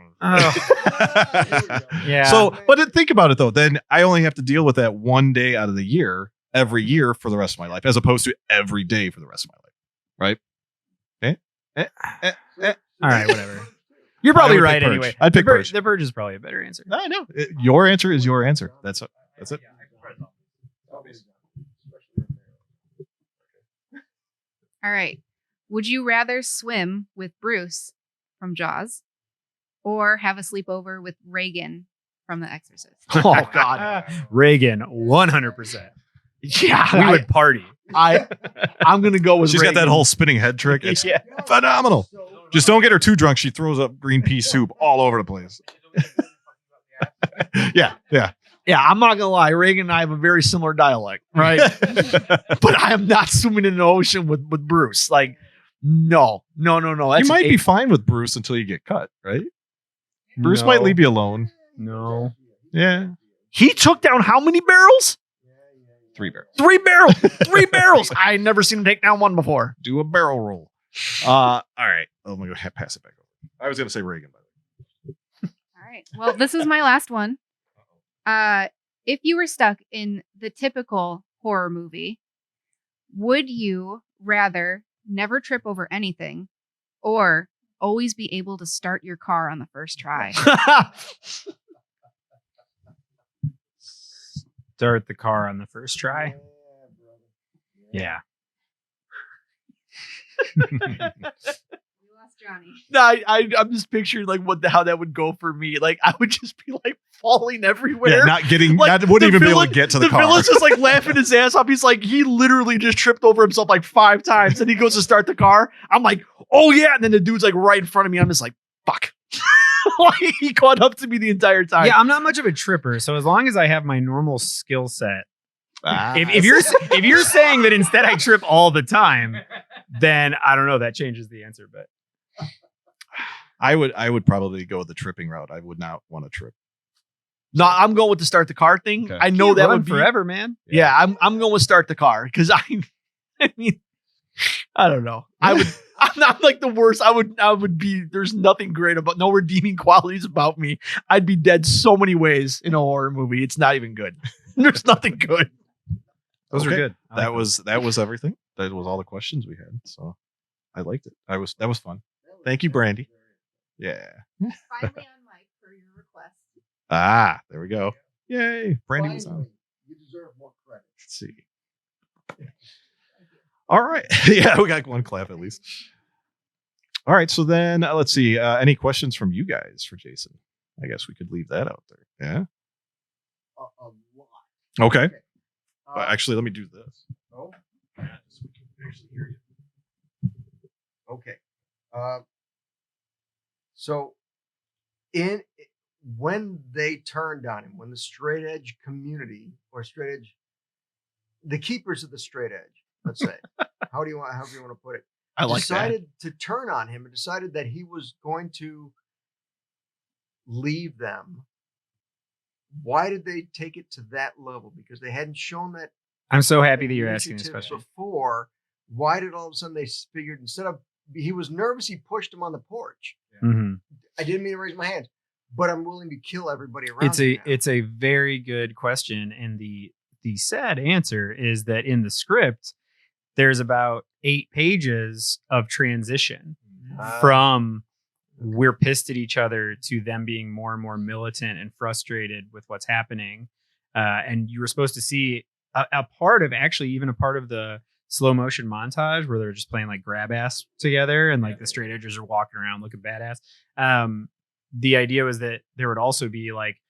yeah. So, but think about it though. Then I only have to deal with that one day out of the year, every year for the rest of my life, as opposed to every day for the rest of my life. Right? all right, whatever. You're probably I would right pick Purge. anyway. I'd pick the Purge. The purge is probably a better answer. I know. Your answer is your answer. That's it. All right. Would you rather swim with Bruce from Jaws or have a sleepover with Reagan from The Exorcist? Oh God. Reagan, 100%. Yeah. We would party. I'm gonna go with She's got that Reagan. whole spinning head trick. It's Yeah. phenomenal. Just don't get her too drunk. She throws up green pea soup all over the place. Yeah. Yeah, I'm not gonna lie. Reagan and I have a very similar dialect, right? But I am not swimming in the ocean with Bruce. Like, no. You That's might be fine with Bruce until you get cut, right? Bruce No. might leave you alone. No. Yeah. He took down how many barrels? 3 barrels. 3 barrels. 3 barrels. I had never seen him take down one before. Do a barrel roll. All right. I'm going to pass it back over. I was going to say Reagan, by the way. All right. Well, this is my last one. If you were stuck in the typical horror movie, would you rather never trip over anything or always be able to start your car on the first try? Start the car on the first try. Yeah. You lost Johnny. No, I'm just picturing like how that would go for me. Like I would just be like falling everywhere. Yeah, not getting, Like, wouldn't the even be able villain- to get to the car. villain's just like laughing his ass off. He's like, he literally just tripped over himself like 5 times. And he goes to start the car. I'm like, oh yeah. And then the dude's like right in front of me. I'm just like, fuck. Like, he caught up to me the entire time. Yeah, I'm not much of a tripper, so as long as I have my normal skill set, Ah. if you're saying that instead I trip all the time, then I don't know. That changes the answer, but I would probably go the tripping route. I would not want to trip. No, I'm going with the start the car thing. Okay. I know Can't that run would be forever, man. Yeah, I'm going with start the car because I mean, I don't know. I'm not like the worst. I would be. There's nothing great about, no redeeming qualities about me. I'd be dead so many ways in a horror movie. It's not even good. There's nothing good. Those Okay. are good. I like That was everything. That was all the questions we had. So I liked it. That was fun. Thank you, Brandy. Yeah. Finally on mic for your request. Ah, there we go. Yay. Brandy was on. You deserve more credit. Let's see. All right. Yeah, we got one clap at least. All right. So then let's see. Any questions from you guys for Jason? I guess we could leave that out there. Yeah. A lot. Okay. Uh, Actually, let me do this. oh, Yeah, so we can actually hear you. okay. So, when they turned on him, when the straight edge community or straight edge, the keepers of the straight edge, let's say, however you want to put it, I like that. decided to turn on him and decided that he was going to leave them. Why did they take it to that level? Because they hadn't shown that I'm so happy that you're asking this initiative question. before. Why did all of a sudden they figured instead of he was nervous. He pushed him on the porch. Mhm. I didn't mean to raise my hand, but I'm willing to kill everybody around me now. It's a very good question, and the sad answer is that in the script there's about 8 pages of transition from we're pissed at each other to them being more and more militant and frustrated with what's happening. And you were supposed to see a part of the slow motion montage where they're just playing like grab ass together and like the straight edgers are walking around looking badass. The idea was that there would also be like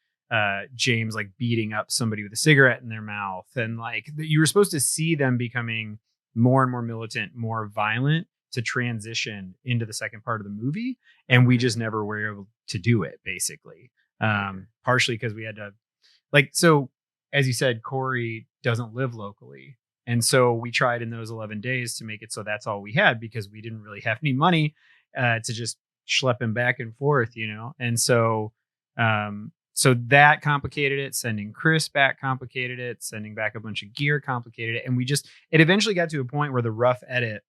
James like beating up somebody with a cigarette in their mouth, and like you were supposed to see them becoming more and more militant, more violent to transition into the second part of the movie. And we just never were able to do it, basically. Partially because we had to so as you said, Corey doesn't live locally. And so we tried in those 11 days to make it so that's all we had, because we didn't really have any money to just schlep him back and forth, And so so that complicated it. Sending Chris back complicated it. Sending back a bunch of gear complicated it. And it eventually got to a point where the rough edit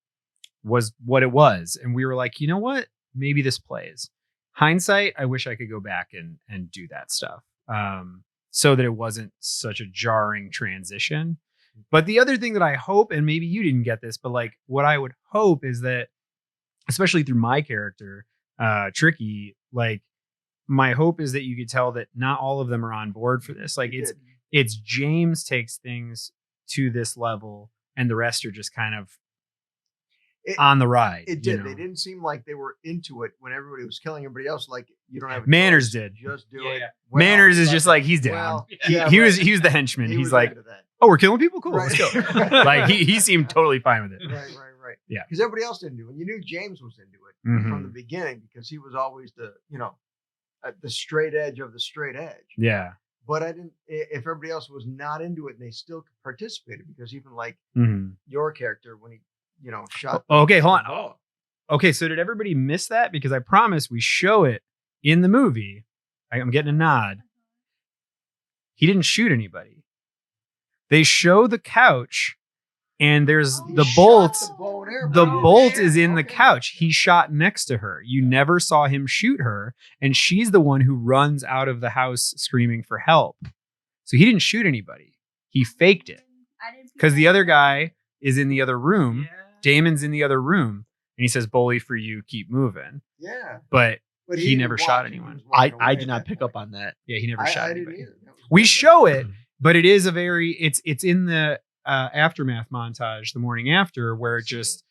was what it was. And we were like, you know what? Maybe this plays. Hindsight, I wish I could go back and do that stuff. So that it wasn't such a jarring transition. But the other thing that I hope, and maybe you didn't get this, but like what I would hope is that, especially through my character, Tricky, like my hope is that you could tell that not all of them are on board for this. Like it's James takes things to this level and the rest are just kind of on the ride. It did. They didn't seem like they were into it when everybody was killing everybody else. Like, you don't have a Manners choice, did. Just do it. Well, Manners is just like, he's down. Well, he was the henchman. He's like, oh, we're killing people? Cool. Right. Let's go. Like he seemed totally fine with it. Right. Yeah. Because everybody else didn't do it. And you knew James was into it from the beginning, because he was always the straight edge of the straight edge. Yeah. But if everybody else was not into it and they still participated, because even like your character, when he, shot. Okay, hold on. Oh. Okay, so did everybody miss that? Because I promise we show it in the movie. I'm getting a nod. He didn't shoot anybody. They show the couch, and there's the bolt. The bolt is in the couch. He shot next to her. You never saw him shoot her, and she's the one who runs out of the house screaming for help. So he didn't shoot anybody. He faked it. Because the other guy is in the other room. Damon's in the other room, and he says, "Bully for you, keep moving." Yeah. But he never shot anyone. I did not pick up on that. Yeah, he never shot anybody. We We show it, but it is it's in the aftermath montage the morning after, where it just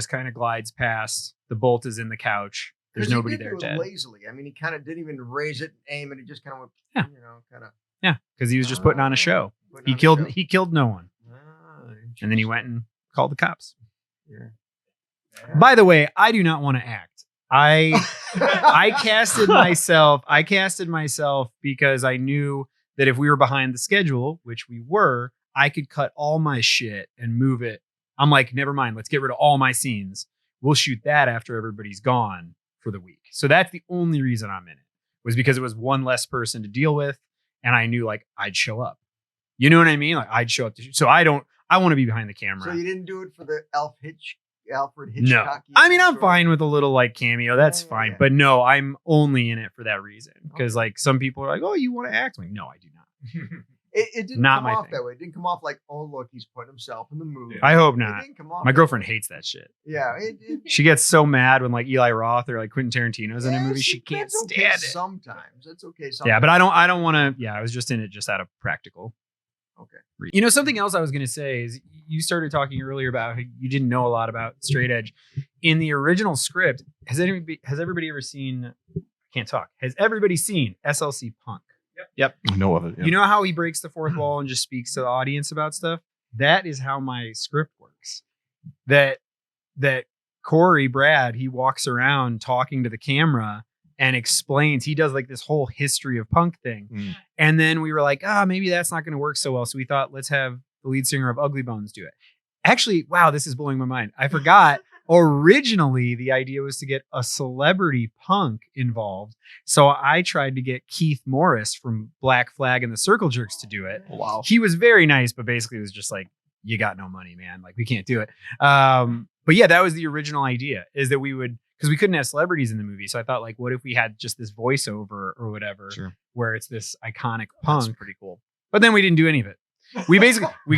kind of glides past. The bolt is in the couch. There's nobody there dead. Lazily. I mean, he kind of didn't even raise it and aim it. He just kind of went, Yeah, because he was just putting on a show. He killed no one. And then he went and called the cops. Yeah. By the way, I do not want to act. I casted myself because I knew that if we were behind the schedule, which we were, I could cut all my shit and move it. I'm like, never mind. Let's get rid of all my scenes. We'll shoot that after everybody's gone for the week. So that's the only reason I'm in it, was because it was one less person to deal with. And I knew like I'd show up. You know what I mean? Like I'd show up to shoot. So I want to be behind the camera. So you didn't do it for the Alfred Hitchcock? No. I mean, I'm fine with a little like cameo. That's fine. Yeah. But no, I'm only in it for that reason. Because like some people are like, oh, you want to act? I'm like, no, I do not. It didn't Not come my off thing. that way. It didn't come off like, oh, look, he's putting himself in the movie. I hope It not. didn't come off My that girlfriend way. hates that shit. Yeah. She gets so mad when like Eli Roth or like Quentin Tarantino's in a movie. She can't that's okay stand it. Sometimes. That's okay. Sometimes. Yeah, but I don't want to. Yeah, I was just in it just out of practical. Okay. Something else I was going to say is you started talking earlier about how you didn't know a lot about Straight Edge. In the original script, has everybody ever seen? I can't talk. Has everybody seen SLC Punk? Yep. I know of it. Yeah. You know how he breaks the fourth wall and just speaks to the audience about stuff? That is how my script works. That Corey, Brad, he walks around talking to the camera and explains. He does like this whole history of punk thing. And then we were like, maybe that's not going to work so well. So we thought, let's have the lead singer of Ugly Bones do it. Actually, wow, this is blowing my mind. I forgot. Originally, the idea was to get a celebrity punk involved. So I tried to get Keith Morris from Black Flag and the Circle Jerks to do it. Wow. He was very nice, but basically it was just like, you got no money, man. Like we can't do it. But yeah, that was the original idea, is that we would, because we couldn't have celebrities in the movie. So I thought, like, what if we had just this voiceover or whatever, where it's this iconic punk? That's pretty cool. But then we didn't do any of it. We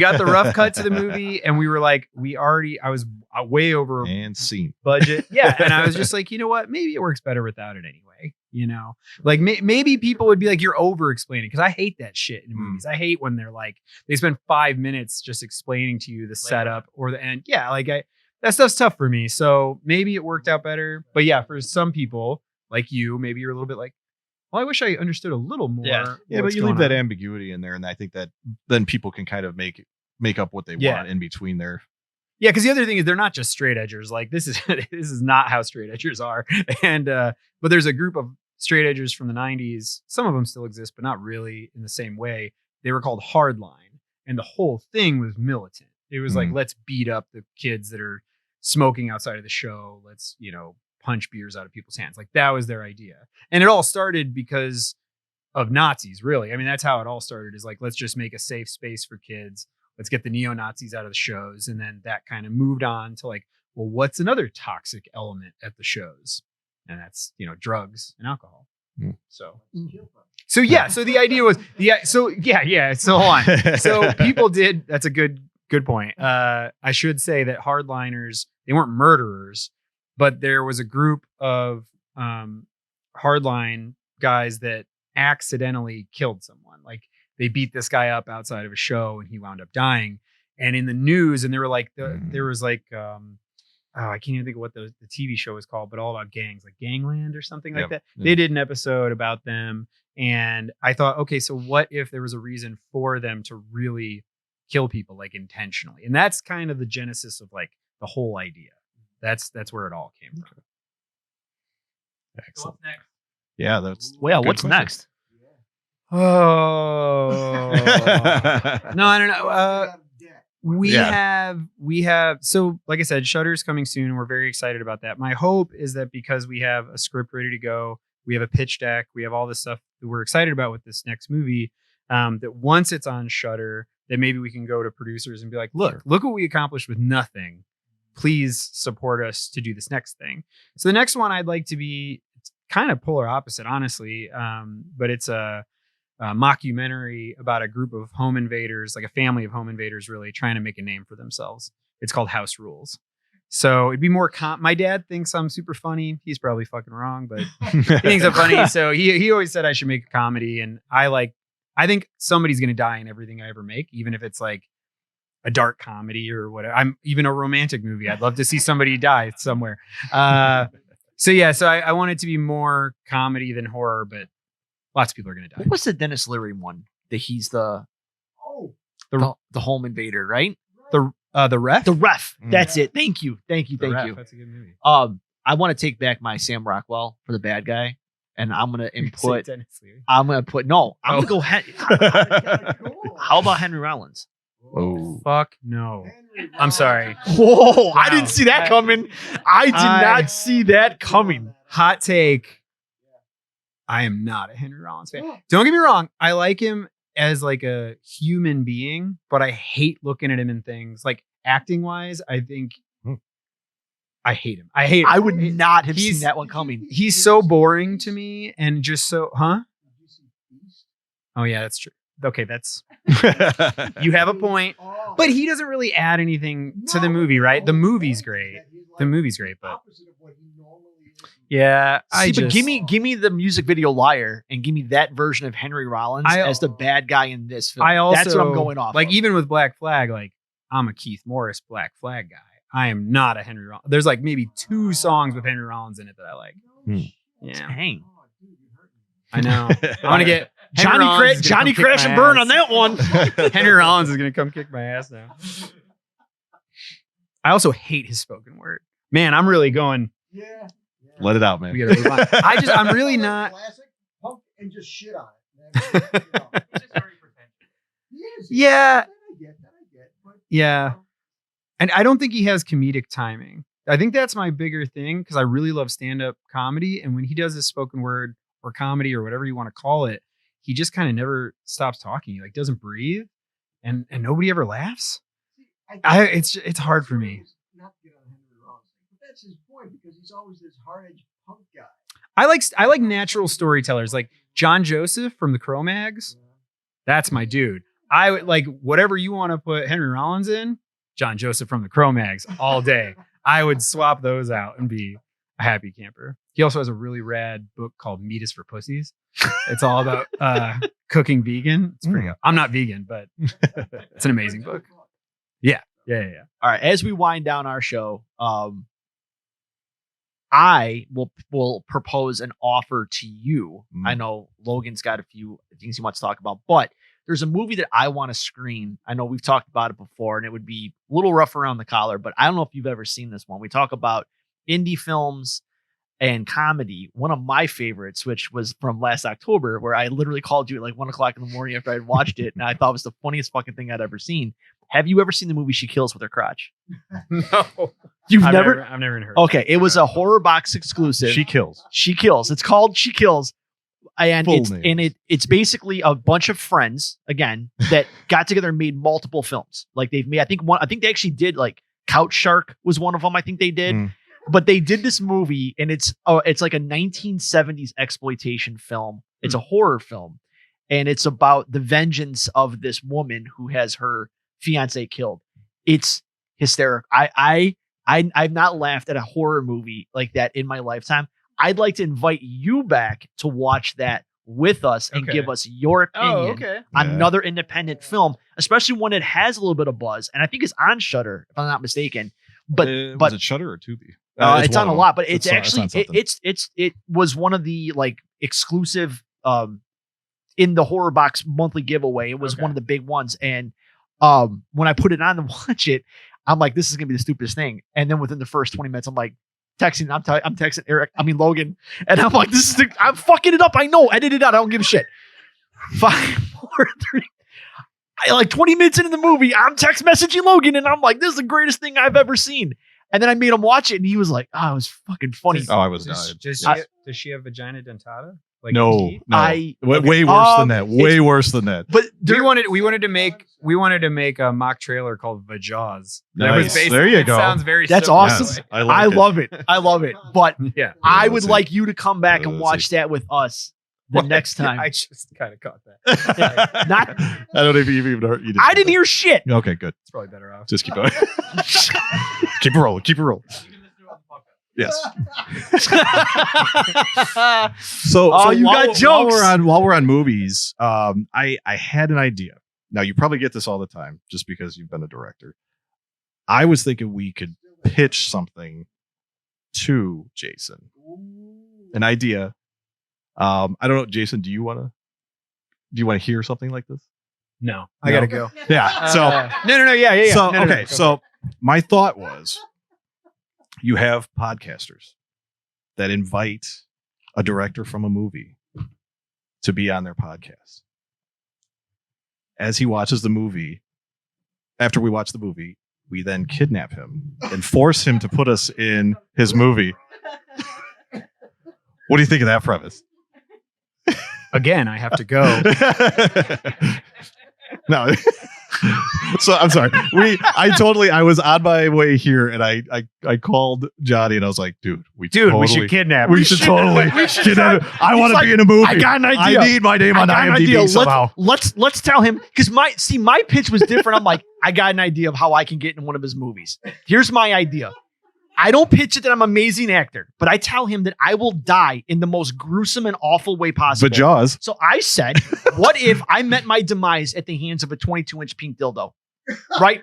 got the rough cut to the movie, and we were like, I was way over and scene budget. Yeah. And I was just like, you know what? Maybe it works better without it anyway. You know, like maybe people would be like, you're over explaining, because I hate that shit in movies. I hate when they're like, they spend 5 minutes just explaining to you the setup or the end. Yeah. Like that stuff's tough for me. So maybe it worked out better. But yeah, for some people like you, maybe you're a little bit like, well, I wish I understood a little more. Yeah, but you leave that ambiguity in there, and I think that then people can kind of make up what they want in between there. Yeah, because the other thing is they're not just straight edgers. Like this is not how straight edgers are. And but there's a group of straight edgers from the 90s. Some of them still exist, but not really in the same way. They were called Hardline, and the whole thing was militant. It was like, let's beat up the kids that are smoking outside of the show. Let's, punch beers out of people's hands. Like that was their idea. And it all started because of Nazis, really. I mean, that's how it all started, is like, let's just make a safe space for kids. Let's get the neo-Nazis out of the shows. And then that kind of moved on to like, well, what's another toxic element at the shows? And that's, drugs and alcohol. So yeah. So the idea was, So hold on. So people did, that's a good point. I should say that hardliners, they weren't murderers, but there was a group of hardline guys that accidentally killed someone. Like they beat this guy up outside of a show and he wound up dying. And in the news, and they were like, there was like, I can't even think of what the TV show was called, but all about gangs, like Gangland or something like that. They did an episode about them. And I thought, okay, so what if there was a reason for them to really kill people, like intentionally? And that's kind of the genesis of like the whole idea. That's where it all came from. Excellent. So what's next? Yeah, that's what's question. next? Oh no, I don't know. We have. So, like I said, Shudder's coming soon, and we're very excited about that. My hope is that because we have a script ready to go, we have a pitch deck, we have all this stuff that we're excited about with this next movie. That once it's on Shudder, that maybe we can go to producers and be like, look what we accomplished with nothing. Please support us to do this next thing. So the next one I'd like to be kind of polar opposite, honestly. But it's a mockumentary about a group of home invaders, like a family of home invaders, really trying to make a name for themselves. It's called House Rules. So it'd be more my dad thinks I'm super funny. He's probably fucking wrong, but he thinks I'm funny. So he always said I should make a comedy. And I think somebody's going to die in everything I ever make, even if it's like a dark comedy or whatever. I'm even a romantic movie. I'd love to see somebody die somewhere. So I want it to be more comedy than horror, but lots of people are going to die. What was the Dennis Leary one? That he's the home invader, right? The Ref? The Ref. That's it. Thank you. That's a good movie. I want to take back my Sam Rockwell for the bad guy, and I'm going to input. I'm going to put no. I'm going to go. How about Henry Rollins? Oh, fuck no. I'm sorry. Whoa, I didn't see that coming. I did not see that coming. Hot take. I am not a Henry Rollins fan. Don't get me wrong. I like him as like a human being, but I hate looking at him in things like acting wise. I think I hate him. I would not have seen that one coming. He's so boring to me and just so, Oh yeah, that's true. Okay, that's you have a point, but he doesn't really add anything to the movie, right? The movie's great. But yeah, but give me the music video Liar and give me that version of Henry Rollins as the bad guy in this film. That's what I'm going off. Like of. Even with Black Flag, like I'm a Keith Morris Black Flag guy. I am not a Henry Rollins. There's like maybe 2 songs with Henry Rollins in it that I like. Yeah, dang. I know. I'm gonna get Johnny Crash and Burn on that one. Henry Rollins is gonna come kick my ass now. I also hate his spoken word. Man, I'm really going. Yeah. Let it out, man. We gotta move on. I'm really not. Classic punk and just shit on it. He's just very pretentious. Yeah. I get. But, yeah. And I don't think he has comedic timing. I think that's my bigger thing because I really love stand-up comedy. And when he does his spoken word or comedy or whatever you want to call it, he just kind of never stops talking. He like doesn't breathe and nobody ever laughs. It's hard for me. Not to get on Henry Rollins, but that's his point because he's always this hard-edged punk guy. I like natural storytellers like John Joseph from the Cro-Mags. That's my dude. I would like whatever you want to put Henry Rollins in, John Joseph from the Cro-Mags all day. I would swap those out and be a happy camper. He also has a really rad book called Meat is for Pussies. It's all about cooking vegan. It's pretty. I'm not vegan, but it's an amazing book. Yeah. All right. As we wind down our show, I will propose an offer to you. I know Logan's got a few things he wants to talk about, but there's a movie that I want to screen. I know we've talked about it before, and it would be a little rough around the collar, but I don't know if you've ever seen this one. We talk about indie films and comedy. One of my favorites, which was from last October, where I literally called you at like 1:00 in the morning after I'd watched it, and I thought it was the funniest fucking thing I'd ever seen. Have you ever seen the movie She Kills with Her Crotch? No. I've never even heard. Okay, it was a horror box exclusive. She kills. She Kills. It's called She Kills. And it's basically a bunch of friends again that got together and made multiple films. Like they've made, I think they actually did like Couch Shark was one of them. I think they did, but they did this movie and it's like a 1970s exploitation film. It's a horror film, and it's about the vengeance of this woman who has her fiance killed. It's hysterical. I've not laughed at a horror movie like that in my lifetime. I'd like to invite you back to watch that with us and give us your opinion on another independent film, especially one that has a little bit of buzz. And I think it's on Shudder, if I'm not mistaken. But was it Shudder or Tubi? It's on a lot, but it's actually it it was one of the like exclusive in the Horror Box monthly giveaway. It was one of the big ones. And when I put it on to watch it, I'm like, this is gonna be the stupidest thing. And then within the first 20 minutes, I'm like, I'm texting Logan, and I'm like, I'm fucking it up. I know, edit it out. I don't give a shit. 5, 4, 3. Like 20 minutes into the movie, I'm text messaging Logan, and I'm like, this is the greatest thing I've ever seen. And then I made him watch it, and he was like, oh, it was fucking funny. I was died. Does she have vagina dentata? Like no. Way worse than that. Way worse than that. But we wanted to make a mock trailer called Vajaws. Nice. There you go. Sounds very. That's similar. awesome. Yes, I love it. I love it. But yeah, I would like you to come back and watch that with us the next time. I just kind of caught that. I don't even heard you. I didn't hear shit. Okay, good. It's probably better off. Just keep going. Keep it rolling. Keep it rolling. Yes. So you got jokes. While we're on movies, I had an idea. Now you probably get this all the time, just because you've been a director. I was thinking we could pitch something to Jason. An idea. I don't know, Jason. Do you want to hear something like this? No, I gotta go. Yeah. So no. Yeah. So no, okay. So my thought was, you have podcasters that invite a director from a movie to be on their podcast. As he watches the movie, after we watch the movie, we then kidnap him and force him to put us in his movie. What do you think of that premise? Again, I have to go. No. So I'm sorry. I was on my way here, and I called Johnny, and I was like, dude, we should kidnap. We should totally kidnap him. I want to be in a movie. I got an idea. I need my name on IMDb somehow. Let's tell him, because my pitch was different. I'm like, I got an idea of how I can get in one of his movies. Here's my idea. I don't pitch it that I'm an amazing actor, but I tell him that I will die in the most gruesome and awful way possible. But Jaws. So I said, what if I met my demise at the hands of a 22-inch pink dildo? Right?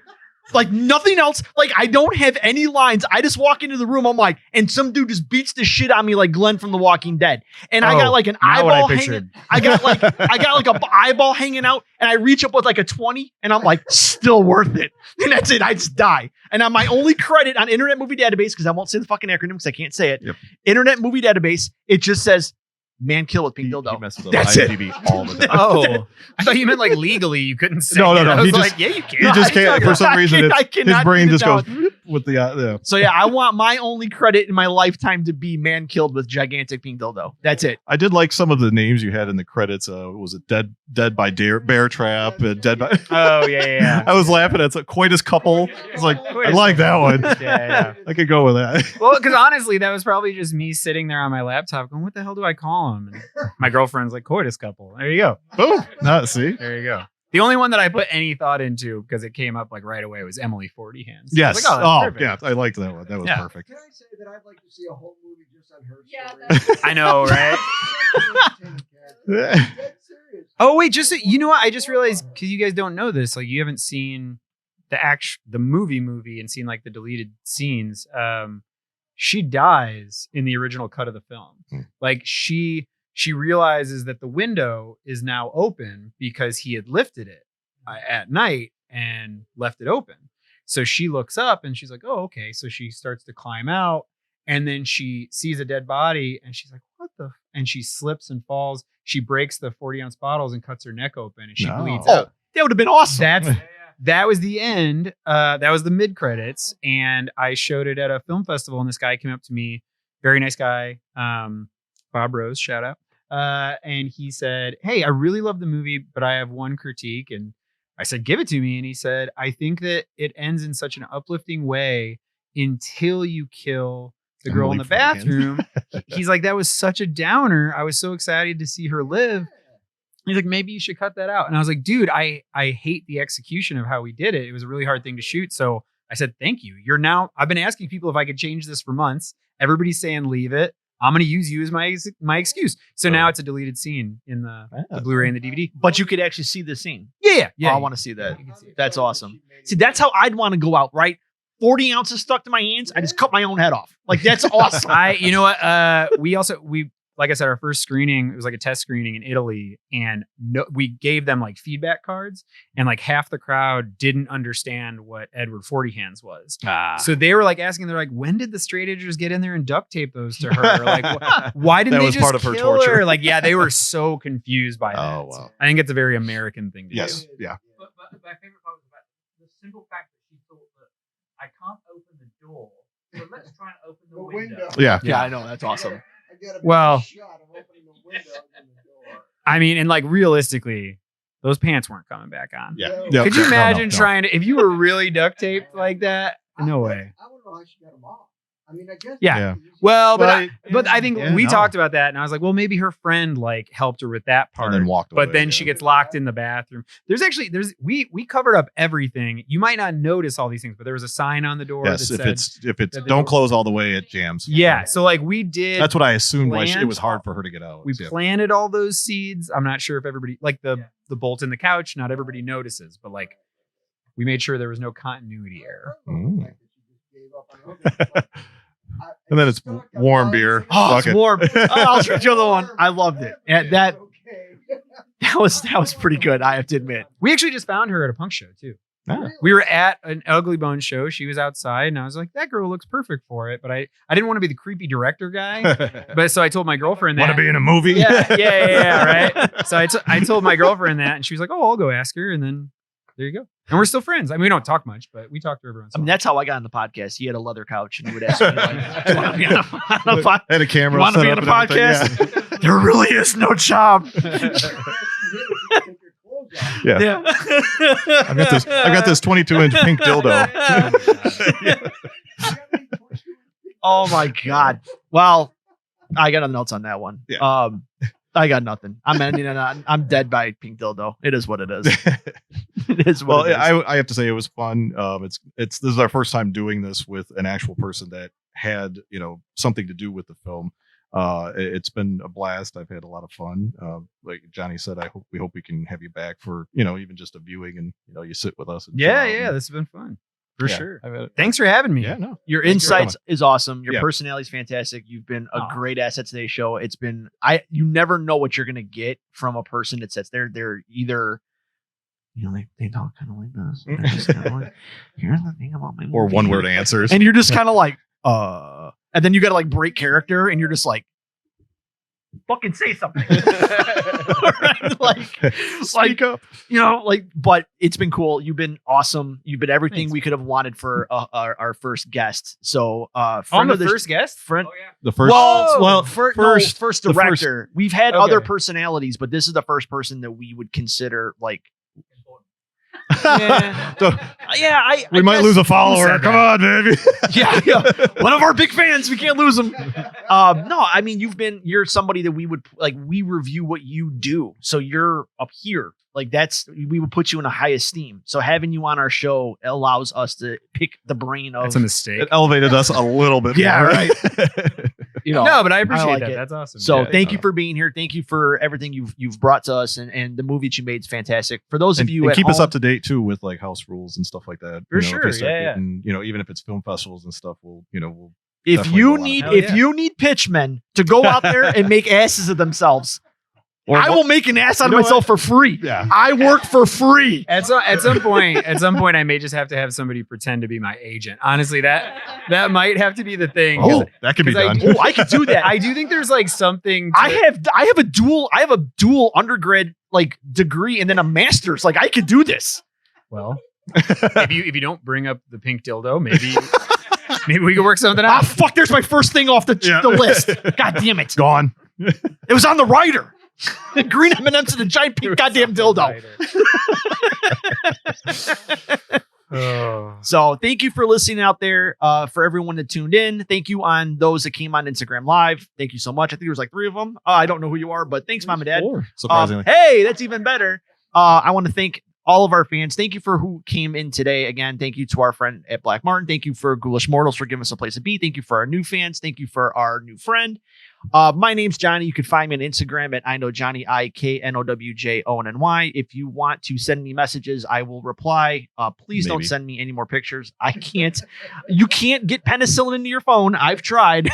Like nothing else. Like I don't have any lines. I just walk into the room. I'm like, and some dude just beats the shit out of me like Glenn from The Walking Dead. And I got like an eyeball hanging. I got like a eyeball hanging out, and I reach up with like a 20, and I'm like, still worth it. And that's it. I just die. And on my only credit on Internet Movie Database, because I won't say the fucking acronym because I can't say it. Yep. Internet Movie Database, it just says man kill with pink dildo. That's IMDb it. All the time. Oh, I thought you meant like legally you couldn't say. No. I was He like, just, yeah, you can. He just can't. For some reason, his brain just goes. with the So yeah, I want my only credit in my lifetime to be man killed with gigantic pink dildo. That's it. I did like some of the names you had in the credits. Was it Dead by Bear Trap? Dead by. Oh yeah. I was laughing at the coitus couple. I was like, I like that one. Yeah. I could go with that. Well, because honestly, that was probably just me sitting there on my laptop going, "What the hell do I call him?" And my girlfriend's like, "Coitus couple." There you go. Boom. See. There you go. The only one that I put any thought into because it came up like right away was Emily 40 Hands. Yes. Like, that's perfect. Yeah. I liked that one. That was perfect. Can I say that I'd like to see a whole movie just on her Yeah, story? I know, right? Dead serious. Oh wait, you know what? I just realized because you guys don't know this, like you haven't seen the movie and seen like the deleted scenes. She dies in the original cut of the film. Like she realizes that the window is now open because he had lifted it at night and left it open. So she looks up and she's like, "Oh, okay." So she starts to climb out, and then she sees a dead body and she's like, "What the?" And she slips and falls. She breaks the 40-ounce bottles and cuts her neck open, and she bleeds out. That would have been awesome. That was the end. That was the mid credits, and I showed it at a film festival. And this guy came up to me, very nice guy, Bob Rose, shout out, and he said, "Hey, I really love the movie, but I have one critique." And I said, "Give it to me." And he said, "I think that it ends in such an uplifting way until you kill the girl in the bathroom." He's like, "That was such a downer. I was so excited to see her live." He's like, "Maybe you should cut that out." And I was like, "Dude, I hate the execution of how we did it. It was a really hard thing to shoot." So I said, "Thank you. I've been asking people if I could change this for months. Everybody's saying leave it. I'm going to use you as my excuse." So now it's a deleted scene in the Blu-ray and the DVD. But you could actually see the scene. Yeah. Oh, I want to see that. That's awesome. See, that's how I'd want to go out, right? 40 ounces stuck to my hands. I just cut my own head off. Like, that's awesome. You know what? We like I said, our first screening, it was like a test screening in Italy, and we gave them like feedback cards, and like half the crowd didn't understand what Edward 40 Hands was. So they were like asking, they're like, "When did the straight edgers get in there and duct tape those to her? Like, why didn't That they was just part of her kill torture. her?" Like, yeah, they were so confused by that. Oh, wow. So I think it's a very American thing to Yes. do. Yeah. But my favorite part was about the simple fact that she thought that I can't open the door, so let's try and open the window. Yeah. Yeah, I know. That's awesome. I got a Well- shot of opening the window and the door. I mean, and like realistically, those pants weren't coming back on. Yeah. Yeah. Could you No, no, imagine no. trying to, if you were really duct taped like that? No way. I don't know how she got them off. I mean, I guess. Yeah. Well, But but I think yeah, we no. talked about that, and I was like, well, maybe her friend like helped her with that part, And then walked away. but then yeah. she gets locked in the bathroom. We covered up everything. You might not notice all these things, but there was a sign on the door. Yes. that If said, it's that the don't door- close all the way, it jams. yeah. So like we did. That's what I assumed. Why it was planned. hard for her to get out. We Yeah. planted all those seeds. I'm not sure if everybody like the bolt in the couch. Not everybody notices, but like we made sure there was no continuity error. And then it's warm beer. Oh, Fuck it's it. warm. I'll shoot you the other one. I loved it. And that was pretty good. I have to admit. We actually just found her at a punk show too. Ah. We were at an Ugly Bone show. She was outside, and I was like, "That girl looks perfect for it." But I didn't want to be the creepy director guy. But so I told my girlfriend that. Want to be in a movie? Yeah, right. So I told my girlfriend that, and she was like, "Oh, I'll go ask her." And then there you go. And we're still friends. I mean, we don't talk much, but we talk to everyone. I mean, that's how I got on the podcast. He had a leather couch, and he would ask me, like, "Do you want to be on a podcast? Had a camera. You want to set be up on a and everything, podcast? There really is no job." Yeah. Yeah. I've got this 22-inch pink dildo. Oh my God. Well, I got nothing else on that one. Yeah. I got nothing. I'm ending it on. I'm dead by pink dildo. It is what it is. It is what Well, it is. I have to say it was fun. This is our first time doing this with an actual person that had something to do with the film. It's been a blast. I've had a lot of fun. Like Johnny said, we hope we can have you back for even just a viewing, and you sit with us. And chill out yeah. and- this has been fun for Yeah, sure. I've had it. Thanks for having me. Yeah, no. Your Thanks for insights is awesome. Your Yeah. personality is fantastic. You've been a Aw. great asset to today's show. It's been you never know what you're gonna get from a person that sits there. They're either they talk kind of like this. And they're just kind of like, here's the thing about my Or movie." one-word answers. And you're just kind of like, and then you gotta like break character, and you're just like, fucking say something. Right? Speak up. You know, like, but it's been cool. You've been awesome. You've been everything we could have wanted for our first guest. So, On the first guest? friend. Oh yeah. The first, First director. We've had Okay. other personalities, but this is the first person that we would consider like. Yeah. So, we might lose a follower. said Come on, baby. yeah, one of our big fans. We can't lose them. No, I mean you're somebody that we would like. We review what you do, so you're up here. Like we would put you in a high esteem. So having you on our show allows us to pick the brain of. That's a mistake. It elevated us a little bit. Yeah, more. right. You know, No, but I appreciate like that. it. That's awesome. So Yeah, thank you for being here. Thank you for everything you've brought to us, and the movie that you made is fantastic. For those of you and at keep us home, up to date too with like house rules and stuff like that. For If sure, they start yeah. getting, even if it's film festivals and stuff, we'll if definitely you go on. need Hell if yeah. you need pitchmen to go out there and make asses of themselves, Or I will make an ass out of You know myself for free. Yeah. I work for free. At some point, I may just have to have somebody pretend to be my agent. Honestly, that might have to be the thing. 'cause- Oh, that could be 'cause I done. do- I could do that. I do think there's like something. I have a dual undergrad like degree and then a master's. Like I could do this. Well, if you don't bring up the pink dildo, maybe we could work something Ah, out. fuck! There's my first thing off the list. God damn it! Gone. It was on the rider. Green M&Ms and a giant pink goddamn dildo. Oh. So thank you for listening out there. For everyone that tuned in, thank you on those that came on Instagram Live. Thank you so much. I think there was like 3 of them. I don't know who you are, but thanks, Mom and Dad. Surprisingly. Hey, that's even better. I want to thank all of our fans. Thank you for who came in today. Again, thank you to our friend at Black Martin. Thank you for Ghoulish Mortals for giving us a place to be. Thank you for our new fans. Thank you for our new friend. My name's Johnny. You can find me on Instagram at I know Johnny, IKNOWJONNY. If you want to send me messages, I will reply. Please don't Maybe. send me any more pictures. I can't. You can't get penicillin into your phone. I've tried.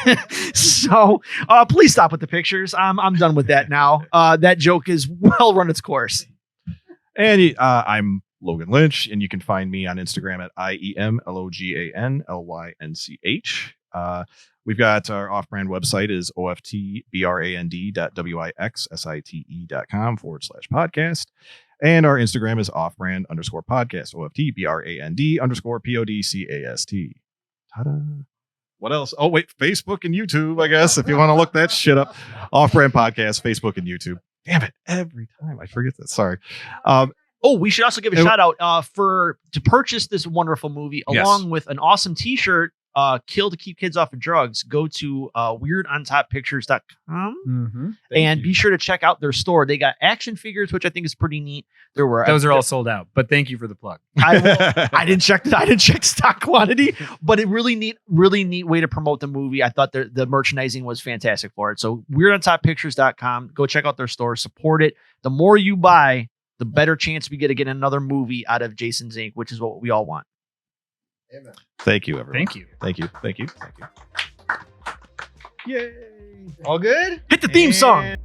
So please stop with the pictures. I'm done with that now. That joke is well run its course. And I'm Logan Lynch, and you can find me on Instagram at IEMLOGANLYNCH. We've got our off-brand website is oftbrand.wixsite.com/podcast. And our Instagram is offbrand_podcast, OFTBRAND_PODCAST. Ta-da. What else? Oh, wait, Facebook and YouTube, I guess, if you want to look that shit up. Off-brand podcast, Facebook and YouTube. Damn it. Every time I forget that. Sorry. Oh, we should also give a And- shout out to purchase this wonderful movie Yes. along with an awesome t-shirt, Kill to Keep Kids Off of Drugs. Go to weirdontoppictures.com Mm-hmm. and be sure to check out their store. They got action figures, which I think is pretty neat. There were Those are all sold out, but thank you for the plug. I didn't check stock quantity, but it really neat way to promote the movie. I thought the merchandising was fantastic for it. So weirdontoppictures.com. Go check out their store, support it. The more you buy, the better chance we get to get another movie out of Jason Zink, which is what we all want. Amen. Thank you, everyone. Thank you. Thank you. Thank you. Thank you. Yay. All good? Hit the theme song.